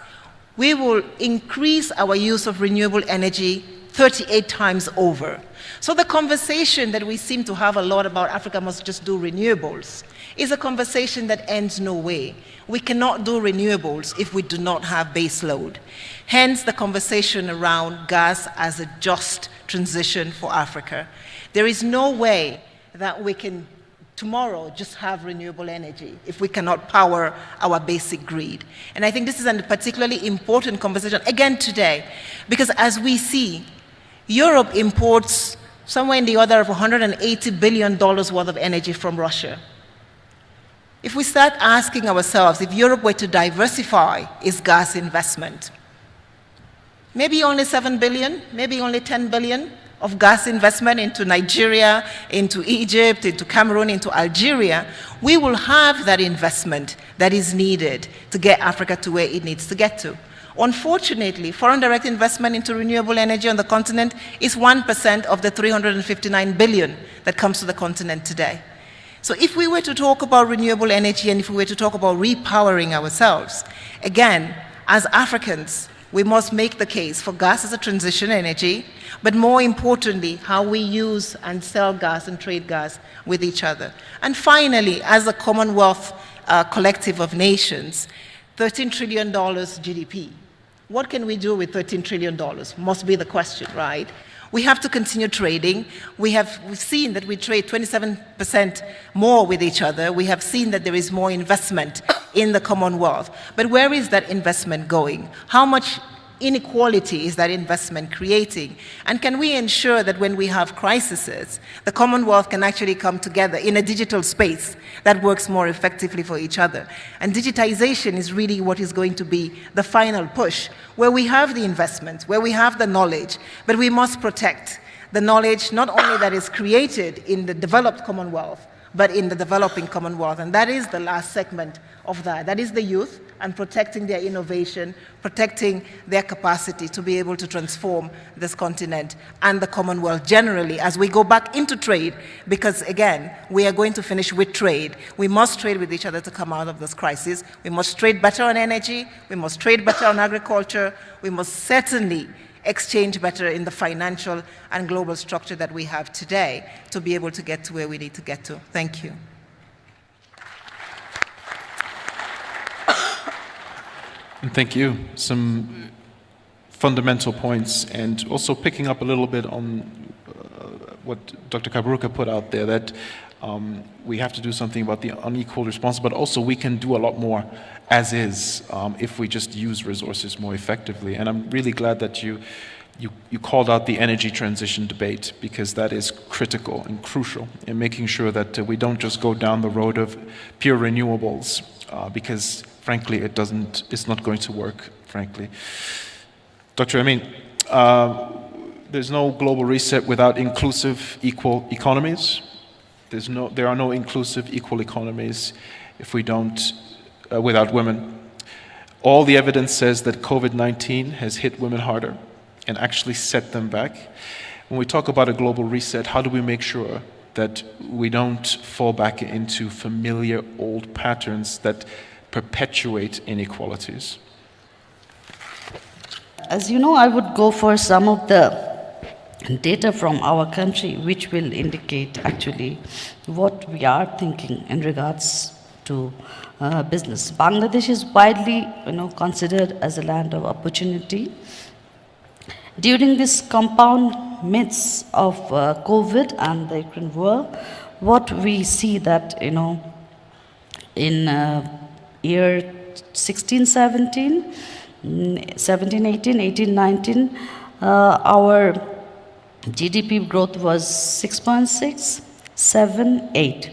we will increase our use of renewable energy 38 times over. So the conversation that we seem to have a lot about Africa must just do renewables is a conversation that ends no way. We cannot do renewables if we do not have base load. Hence the conversation around gas as a just transition for Africa. There is no way that we can tomorrow just have renewable energy if we cannot power our basic grid. And I think this is a particularly important conversation, again today, because as we see, Europe imports somewhere in the order of $180 billion worth of energy from Russia. If we start asking ourselves, if Europe were to diversify its gas investment, maybe only 7 billion, maybe only 10 billion of gas investment into Nigeria, into Egypt, into Cameroon, into Algeria, we will have that investment that is needed to get Africa to where it needs to get to. Unfortunately, foreign direct investment into renewable energy on the continent is 1% of the 359 billion that comes to the continent today. So if we were to talk about renewable energy and if we were to talk about repowering ourselves, again, as Africans, we must make the case for gas as a transition energy, but more importantly, how we use and sell gas and trade gas with each other. And finally, as a Commonwealth collective of nations, $13 trillion GDP. What can we do with $13 trillion? Must be the question, right? We have to continue trading. We've seen that we trade 27% more with each other. We have seen that there is more investment in the Commonwealth. But where is that investment going? How much inequality is that investment creating? And can we ensure that when we have crises, the Commonwealth can actually come together in a digital space that works more effectively for each other? And digitization is really what is going to be the final push, where we have the investment, where we have the knowledge, but we must protect the knowledge not only that is created in the developed Commonwealth, but in the developing Commonwealth. And that is the last segment of that. That is the youth and protecting their innovation, protecting their capacity to be able to transform this continent and the Commonwealth generally as we go back into trade, because again, we are going to finish with trade. We must trade with each other to come out of this crisis. We must trade better on energy. We must trade better on agriculture. We must certainly exchange better in the financial and global structure that we have today to be able to get to where we need to get to. Thank you. And thank you. Some fundamental points, and also picking up a little bit on what Dr. Kabruka put out there, that we have to do something about the unequal response, but also we can do a lot more as is if we just use resources more effectively. And I'm really glad that you called out the energy transition debate, because that is critical and crucial in making sure that we don't just go down the road of pure renewables, because frankly it's not going to work, frankly. Dr. Amin, there's no global reset without inclusive, equal economies. There are no inclusive, equal economies if we don't, without women. All the evidence says that COVID-19 has hit women harder and actually set them back. When we talk about a global reset, how do we make sure that we don't fall back into familiar old patterns that perpetuate inequalities? As you know, I would go for some of the data from our country which will indicate actually what we are thinking in regards to business. Bangladesh is widely considered as a land of opportunity. During this compound midst of COVID and the Ukraine war, what we see that in year 16-17, 17-18, 18-19, our GDP growth was 6.6, 7, 8.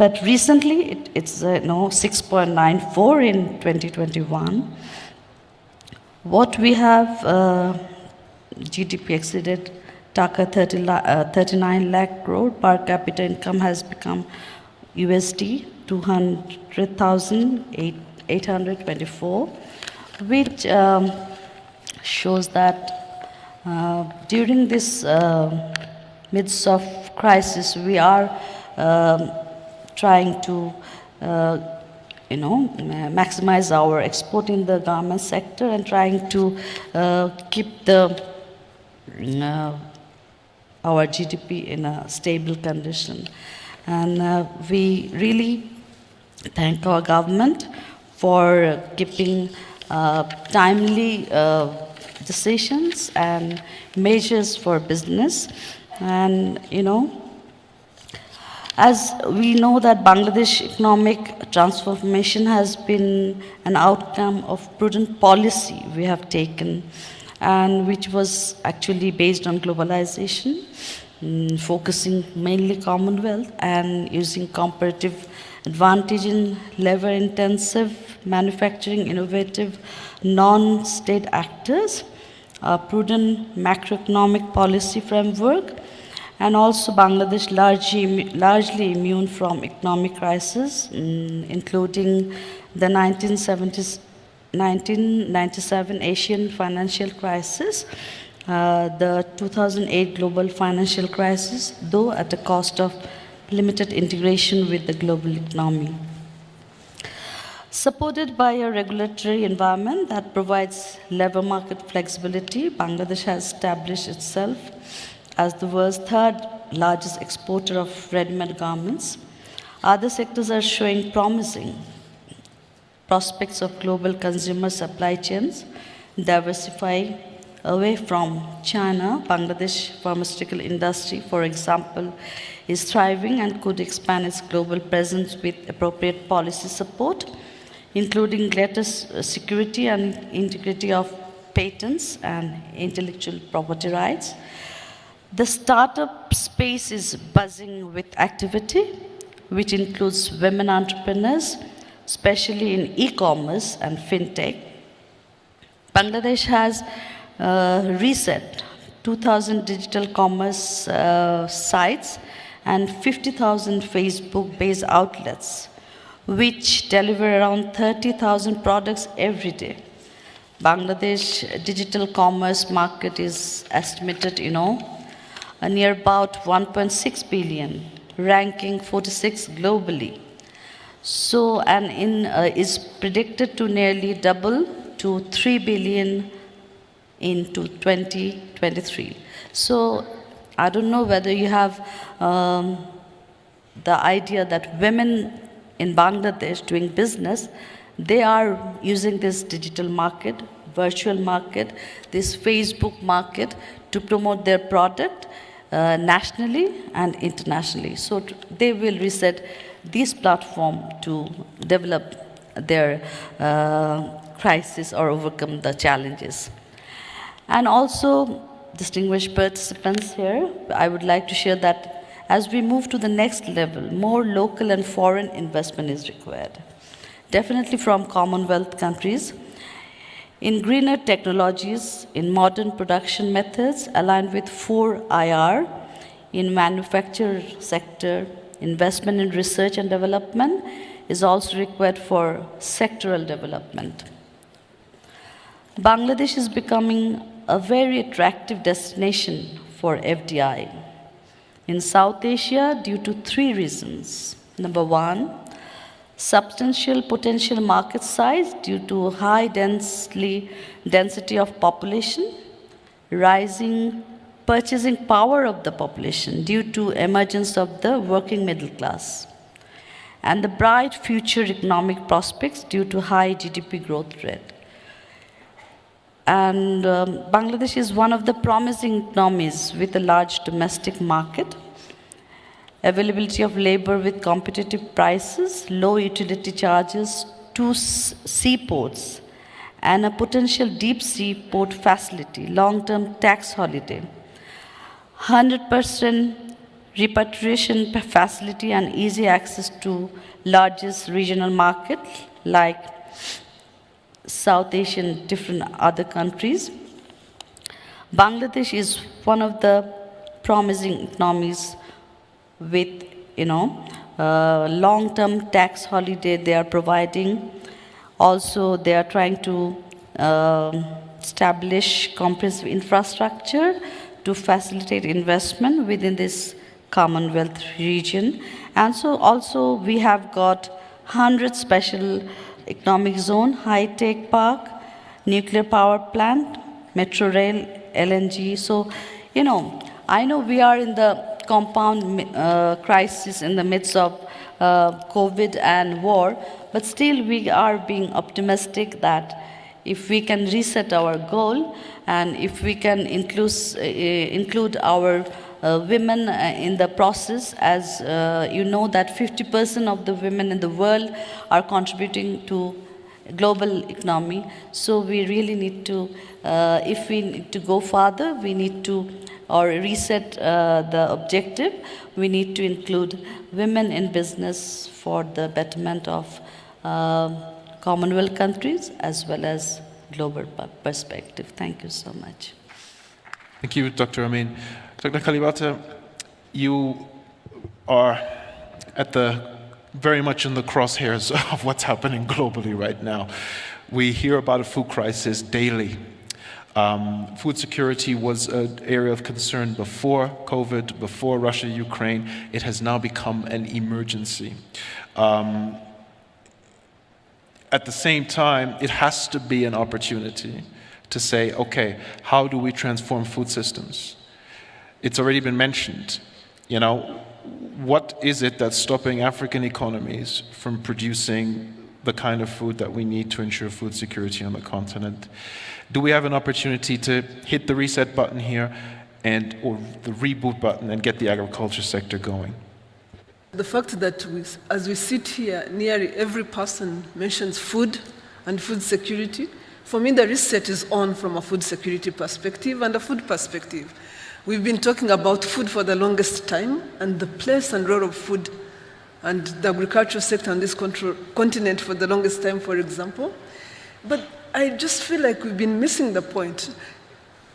But recently, it's 6.94 in 2021. What we have, GDP exceeded Taka 39 lakh crore. Per capita income has become USD 200,824, which shows that during this midst of crisis, we are trying to maximize our export in the garment sector and trying to keep our GDP in a stable condition. And we really thank our government for keeping timely decisions and measures for business. And as we know that Bangladesh economic transformation has been an outcome of prudent policy we have taken, and which was actually based on globalization, focusing mainly Commonwealth and using comparative advantage in labor-intensive manufacturing, innovative non-state actors, a prudent macroeconomic policy framework, and also Bangladesh largely immune from economic crisis, including the 1997 Asian financial crisis, the 2008 global financial crisis, though at a cost of limited integration with the global economy. Supported by a regulatory environment that provides labor market flexibility, Bangladesh has established itself as the world's third largest exporter of ready-made garments. Other sectors are showing promising prospects of global consumer supply chains diversify away from China. Bangladesh pharmaceutical industry, for example, is thriving and could expand its global presence with appropriate policy support, including greater security and integrity of patents and intellectual property rights. The startup space is buzzing with activity, which includes women entrepreneurs, especially in e-commerce and fintech. Bangladesh has reset 2,000 digital commerce sites and 50,000 Facebook-based outlets, which deliver around 30,000 products every day. Bangladesh digital commerce market is estimated, near about 1.6 billion, ranking 46 globally. So, and is predicted to nearly double to 3 billion into 2023. So, I don't know whether you have the idea that women in Bangladesh doing business, they are using this digital market, virtual market, this Facebook market to promote their product nationally and internationally. So they will reset this platform to develop their crisis or overcome the challenges. And also, distinguished participants here, I would like to share that as we move to the next level, more local and foreign investment is required. Definitely from Commonwealth countries, in greener technologies, in modern production methods aligned with 4IR, in manufacturing sector, investment in research and development is also required for sectoral development. Bangladesh is becoming a very attractive destination for FDI in South Asia due to 3 reasons. Number 1, substantial potential market size due to high density of population, rising purchasing power of the population due to emergence of the working middle class, and the bright future economic prospects due to high GDP growth rate. And Bangladesh is one of the promising economies with a large domestic market, availability of labor with competitive prices, low utility charges, 2 seaports, and a potential deep sea port facility, long-term tax holiday, 100% repatriation facility and easy access to largest regional markets like South Asian, different other countries. Bangladesh is one of the promising economies with, long-term tax holiday they are providing. Also, they are trying to establish comprehensive infrastructure to facilitate investment within this Commonwealth region. And so also we have got 100 special economic zone, high-tech park, nuclear power plant, metro rail, LNG. So, I know we are in the compound crisis in the midst of COVID and war, but still we are being optimistic that if we can reset our goal and if we can include our women in the process, as you know that 50% of the women in the world are contributing to global economy. So we really need to, if we need to go further, we need to, or reset the objective, we need to include women in business for the betterment of Commonwealth countries as well as global perspective. Thank you so much. Thank you, Dr. Amin. Dr. Kalibata, you are very much in the crosshairs of what's happening globally right now. We hear about a food crisis daily. Food security was an area of concern before COVID, before Russia, Ukraine. It has now become an emergency. At the same time, it has to be an opportunity to say, okay, how do we transform food systems? It's already been mentioned, what is it that's stopping African economies from producing the kind of food that we need to ensure food security on the continent? Do we have an opportunity to hit the reset button here or the reboot button and get the agriculture sector going? The fact that as we sit here, nearly every person mentions food and food security, for me the reset is on from a food security perspective and a food perspective. We've been talking about food for the longest time and the place and role of food and the agricultural sector on this continent for the longest time, for example. But I just feel like we've been missing the point.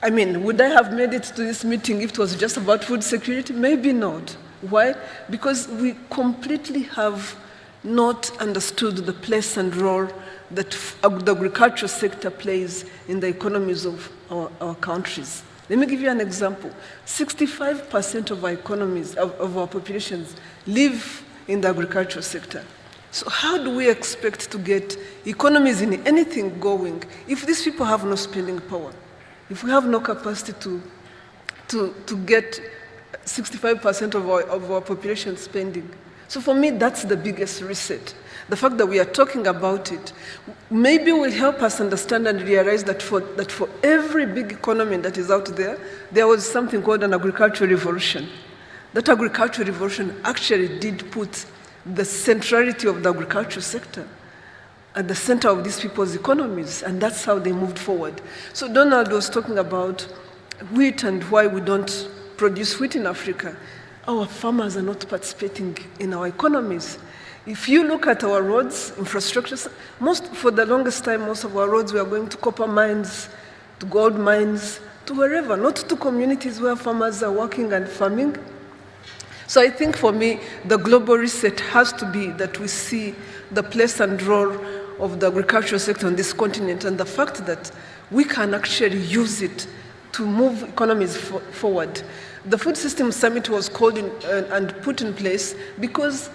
I mean, would I have made it to this meeting if it was just about food security? Maybe not. Why? Because we completely have not understood the place and role that the agricultural sector plays in the economies of our countries. Let me give you an example. 65% of our economies, of our populations, live in the agricultural sector. So how do we expect to get economies in anything going if these people have no spending power? If we have no capacity to get 65% of our population spending? So for me, that's the biggest reset. The fact that we are talking about it maybe will help us understand and realize that for every big economy that is out there, there was something called an agricultural revolution. That agricultural revolution actually did put the centrality of the agricultural sector at the center of these people's economies, and that's how they moved forward. So Donald was talking about wheat and why we don't produce wheat in Africa. Our farmers are not participating in our economies. If you look at our roads, infrastructure, for the longest time, most of our roads were going to copper mines, to gold mines, to wherever, not to communities where farmers are working and farming. So I think for me, the global reset has to be that we see the place and role of the agricultural sector on this continent and the fact that we can actually use it to move economies forward. The Food System Summit was called in, and put in place because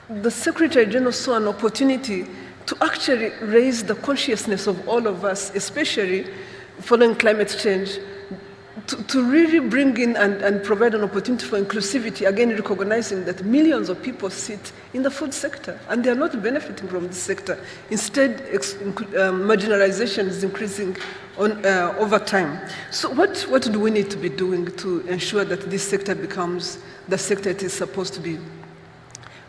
the Secretary General saw an opportunity to actually raise the consciousness of all of us, especially following climate change, to really bring in and provide an opportunity for inclusivity, again recognizing that millions of people sit in the food sector and they are not benefiting from this sector. Instead, marginalization is increasing over time. So what do we need to be doing to ensure that this sector becomes the sector it is supposed to be?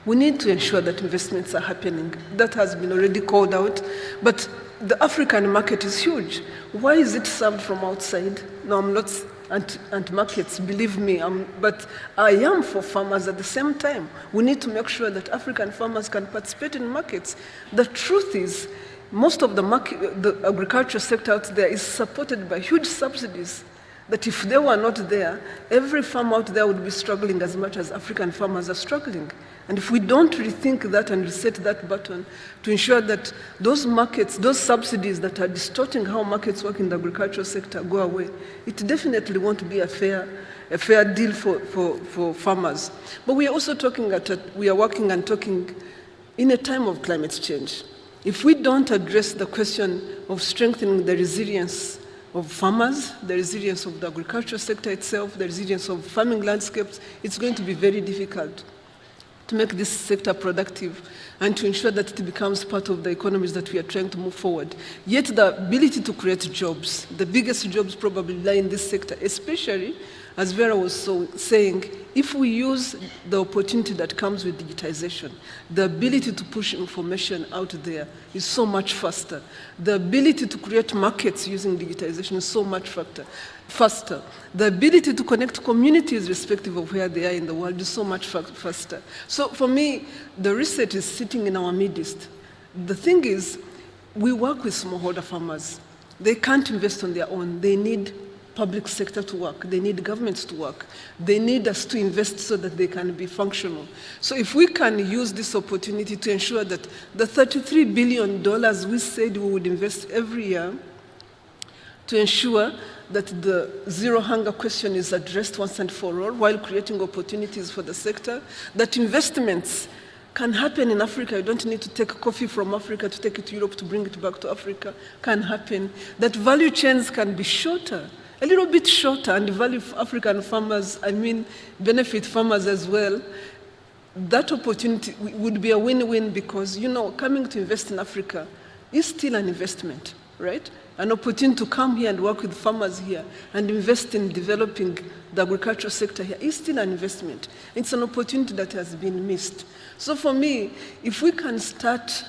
We need to ensure that investments are happening. That has been already called out, but the African market is huge. Why is it served from outside? No, markets, believe me, but I am for farmers at the same time. We need to make sure that African farmers can participate in markets. The truth is, most of the agricultural sector out there is supported by huge subsidies that if they were not there, every farmer out there would be struggling as much as African farmers are struggling. And if we don't rethink that and reset that button to ensure that those markets, those subsidies that are distorting how markets work in the agricultural sector go away, it definitely won't be a fair deal for farmers. But we are also working and talking in a time of climate change. If we don't address the question of strengthening the resilience of farmers, the resilience of the agricultural sector itself, the resilience of farming landscapes, it's going to be very difficult to make this sector productive and to ensure that it becomes part of the economies that we are trying to move forward. Yet the ability to create jobs, the biggest jobs probably lie in this sector, especially, as Vera was saying, if we use the opportunity that comes with digitization, the ability to push information out there is so much faster. The ability to create markets using digitization is so much faster. The ability to connect communities irrespective of where they are in the world is so much faster. So for me, the reset is sitting in our midst. The thing is, we work with smallholder farmers. They can't invest on their own. They need public sector to work. They need governments to work. They need us to invest so that they can be functional. So if we can use this opportunity to ensure that the $33 billion we said we would invest every year to ensure that the zero hunger question is addressed once and for all while creating opportunities for the sector, that investments can happen in Africa. You don't need to take coffee from Africa to take it to Europe to bring it back to Africa. Can happen. That value chains can be shorter, a little bit shorter, and value African farmers, benefit farmers as well. That opportunity would be a win-win because, coming to invest in Africa is still an investment, right? An opportunity to come here and work with farmers here and invest in developing the agricultural sector here is still an investment. It's an opportunity that has been missed. So for me, if we can start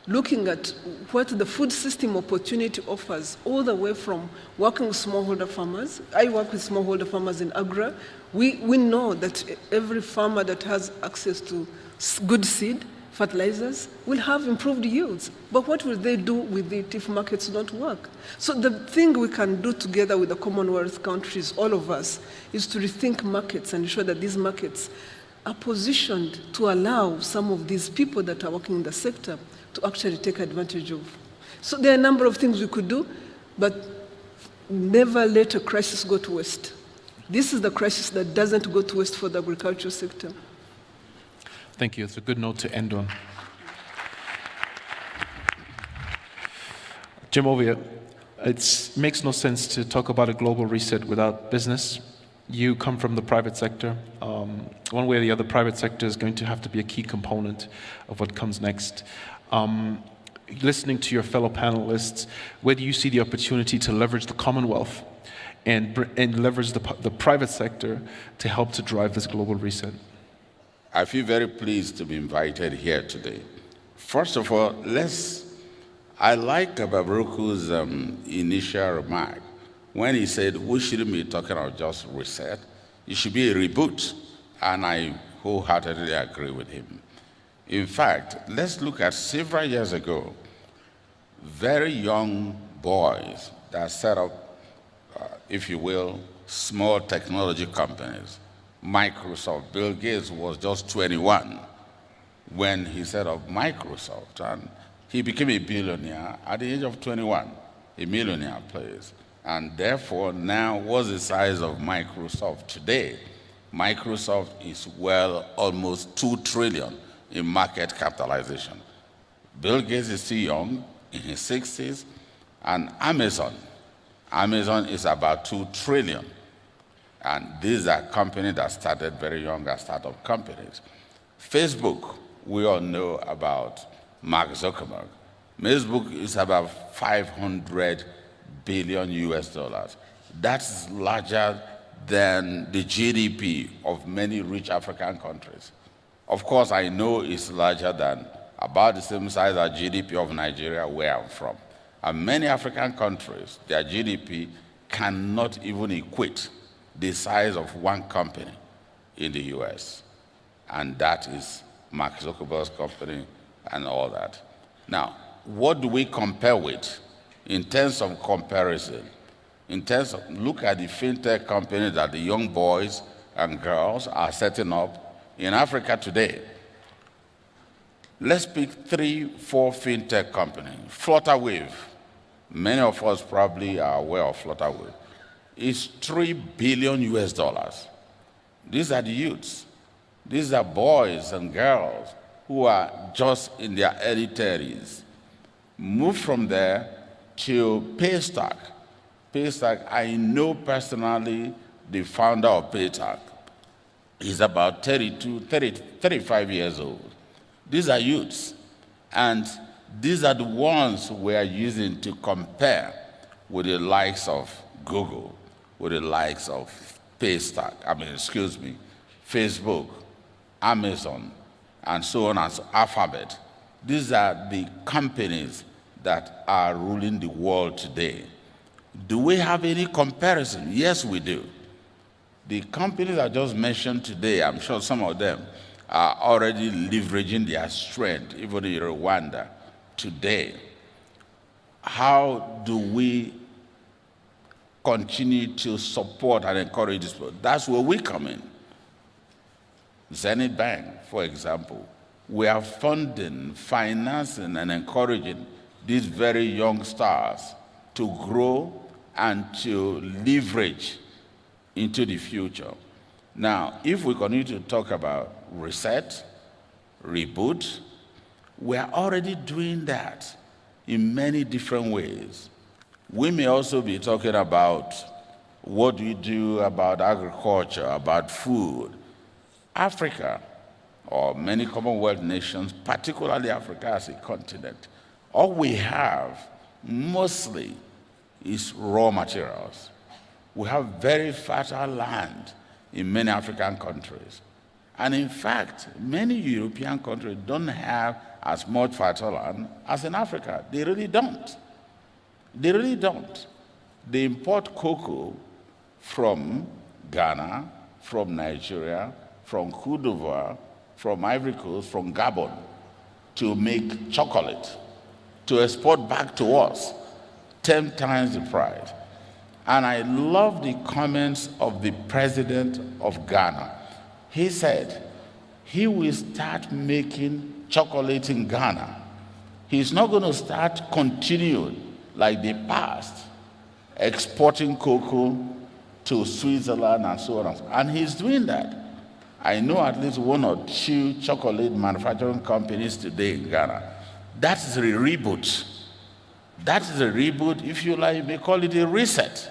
looking at what the food system opportunity offers, all the way from working with smallholder farmers. I work with smallholder farmers in Agra. We know that every farmer that has access to good seed, fertilizers, will have improved yields. But what will they do with it if markets don't work? So the thing we can do together with the Commonwealth countries, all of us, is to rethink markets and ensure that these markets are positioned to allow some of these people that are working in the sector to actually take advantage of. So there are a number of things we could do, but never let a crisis go to waste. This is the crisis that doesn't go to waste for the agricultural sector. Thank you. It's a good note to end on. Jim Ovia, it makes no sense to talk about a global reset without business. You come from the private sector. One way or the other, private sector is going to have to be a key component of what comes next. Listening to your fellow panelists, where do you see the opportunity to leverage the Commonwealth and leverage the private sector to help to drive this global reset? I feel very pleased to be invited here today. First of all, I like Babaruku's initial remark when he said we shouldn't be talking about just reset, it should be a reboot, and I wholeheartedly agree with him. In fact, let's look at several years ago, very young boys that set up, if you will, small technology companies. Microsoft, Bill Gates was just 21 when he set up Microsoft, and he became a billionaire at the age of 21, a millionaire, please. And therefore, now, what's the size of Microsoft today? Microsoft is almost $2 trillion in market capitalization. Bill Gates is still young, in his 60s, and Amazon is about $2 trillion. And these are companies that started very young as startup companies. Facebook, we all know about Mark Zuckerberg. Facebook is about $500 billion US. That's larger than the GDP of many rich African countries. Of course, I know it's larger than about the same size as GDP of Nigeria, where I'm from. And many African countries, their GDP cannot even equate the size of one company in the US, and that is Mark Zuckerberg's company and all that. Now, what do we compare with in terms of comparison? In terms of, look at the fintech companies that the young boys and girls are setting up in Africa today. Let's pick 3, 4 fintech companies. Flutterwave, many of us probably are aware of Flutterwave. It's $3 billion US. These are the youths. These are boys and girls who are just in their early 30s. Move from there to Paystack. Paystack, I know personally the founder of Paystack. He's about 35 years old. These are youths, and these are the ones we are using to compare with the likes of Google, with the likes of Facebook, Amazon, and so on and so Alphabet. These are the companies that are ruling the world today. Do we have any comparison? Yes, we do. The companies I just mentioned today, I'm sure some of them are already leveraging their strength, even in Rwanda today. How do we continue to support and encourage this? That's where we come in. Zenith Bank, for example, we are funding, financing, and encouraging these very young stars to grow and to leverage into the future. Now, if we continue to talk about reset, reboot, we are already doing that in many different ways. We may also be talking about what we do about agriculture, about food. Africa, or many Commonwealth nations, particularly Africa as a continent, all we have mostly is raw materials. We have very fertile land in many African countries. And in fact, many European countries don't have as much fertile land as in Africa. They really don't. They really don't. They import cocoa from Ghana, from Nigeria, from Côte d'Ivoire, from Ivory Coast, from Gabon, to make chocolate, to export back to us 10 times the price. And I love the comments of the president of Ghana. He said he will start making chocolate in Ghana. He's not going to start continuing like the past, exporting cocoa to Switzerland and so on. And he's doing that. I know at least 1 or 2 chocolate manufacturing companies today in Ghana. That is a reboot. That is a reboot. If you like, you may call it a reset.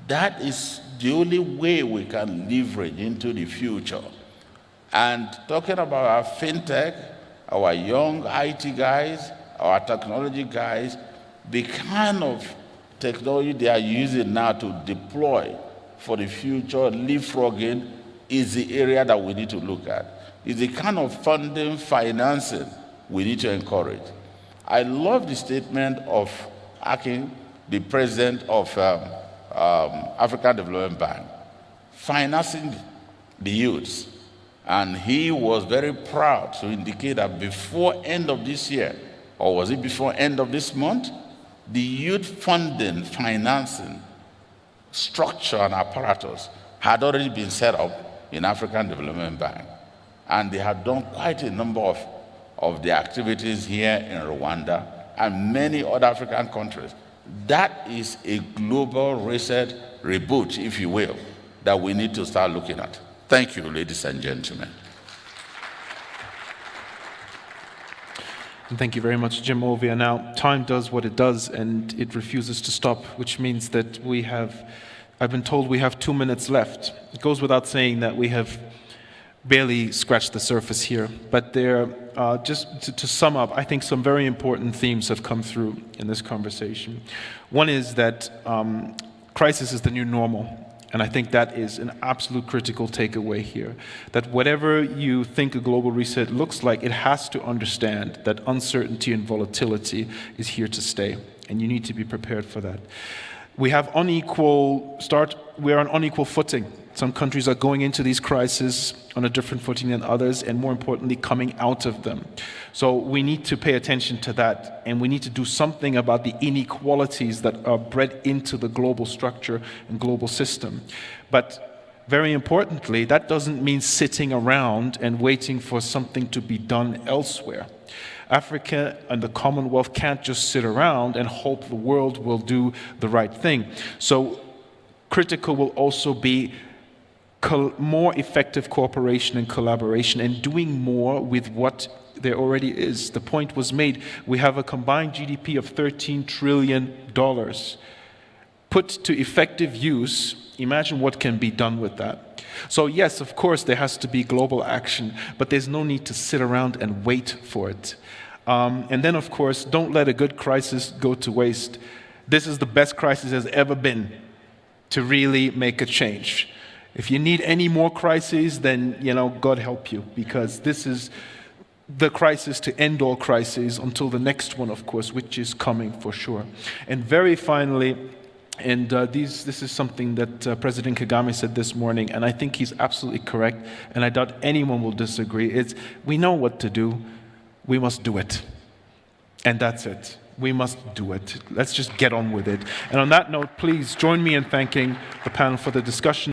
That is the only way we can leverage into the future. And talking about our fintech, our young IT guys, our technology guys, the kind of technology they are using now to deploy for the future, leapfrogging, is the area that we need to look at. It's the kind of funding, financing we need to encourage. I love the statement of Akin, the president of African Development Bank, financing the youths. And he was very proud to indicate that before end of this year, or was it before end of this month, the youth funding, financing, structure and apparatus had already been set up in African Development Bank. And they had done quite a number of the activities here in Rwanda and many other African countries. That is a global reset, reboot, if you will, that we need to start looking at. Thank you, ladies and gentlemen. And thank you very much, Jim Ovia. Now, time does what it does, and it refuses to stop, which means that I've been told we have 2 minutes left. It goes without saying that we have barely scratched the surface here, but just to sum up, I think some very important themes have come through in this conversation. One is that crisis is the new normal. And I think that is an absolute critical takeaway here, that whatever you think a global reset looks like, it has to understand that uncertainty and volatility is here to stay, and you need to be prepared for that. we're on unequal footing. Some countries are going into these crises on a different footing than others, and more importantly, coming out of them. So we need to pay attention to that, and we need to do something about the inequalities that are bred into the global structure and global system. But very importantly, that doesn't mean sitting around and waiting for something to be done elsewhere. Africa and the Commonwealth can't just sit around and hope the world will do the right thing. So critical will also be more effective cooperation and collaboration and doing more with what there already is. The point was made, we have a combined GDP of $13 trillion. Put to effective use, imagine what can be done with that. So yes, of course, there has to be global action, but there's no need to sit around and wait for it. And then, of course, don't let a good crisis go to waste. This is the best crisis has ever been to really make a change. If you need any more crises, then, God help you, because this is the crisis to end all crises until the next one, of course, which is coming for sure. And very finally, and this is something that President Kagame said this morning, and I think he's absolutely correct, and I doubt anyone will disagree. It's, we know what to do, we must do it. And that's it. We must do it. Let's just get on with it. And on that note, please join me in thanking the panel for the discussion.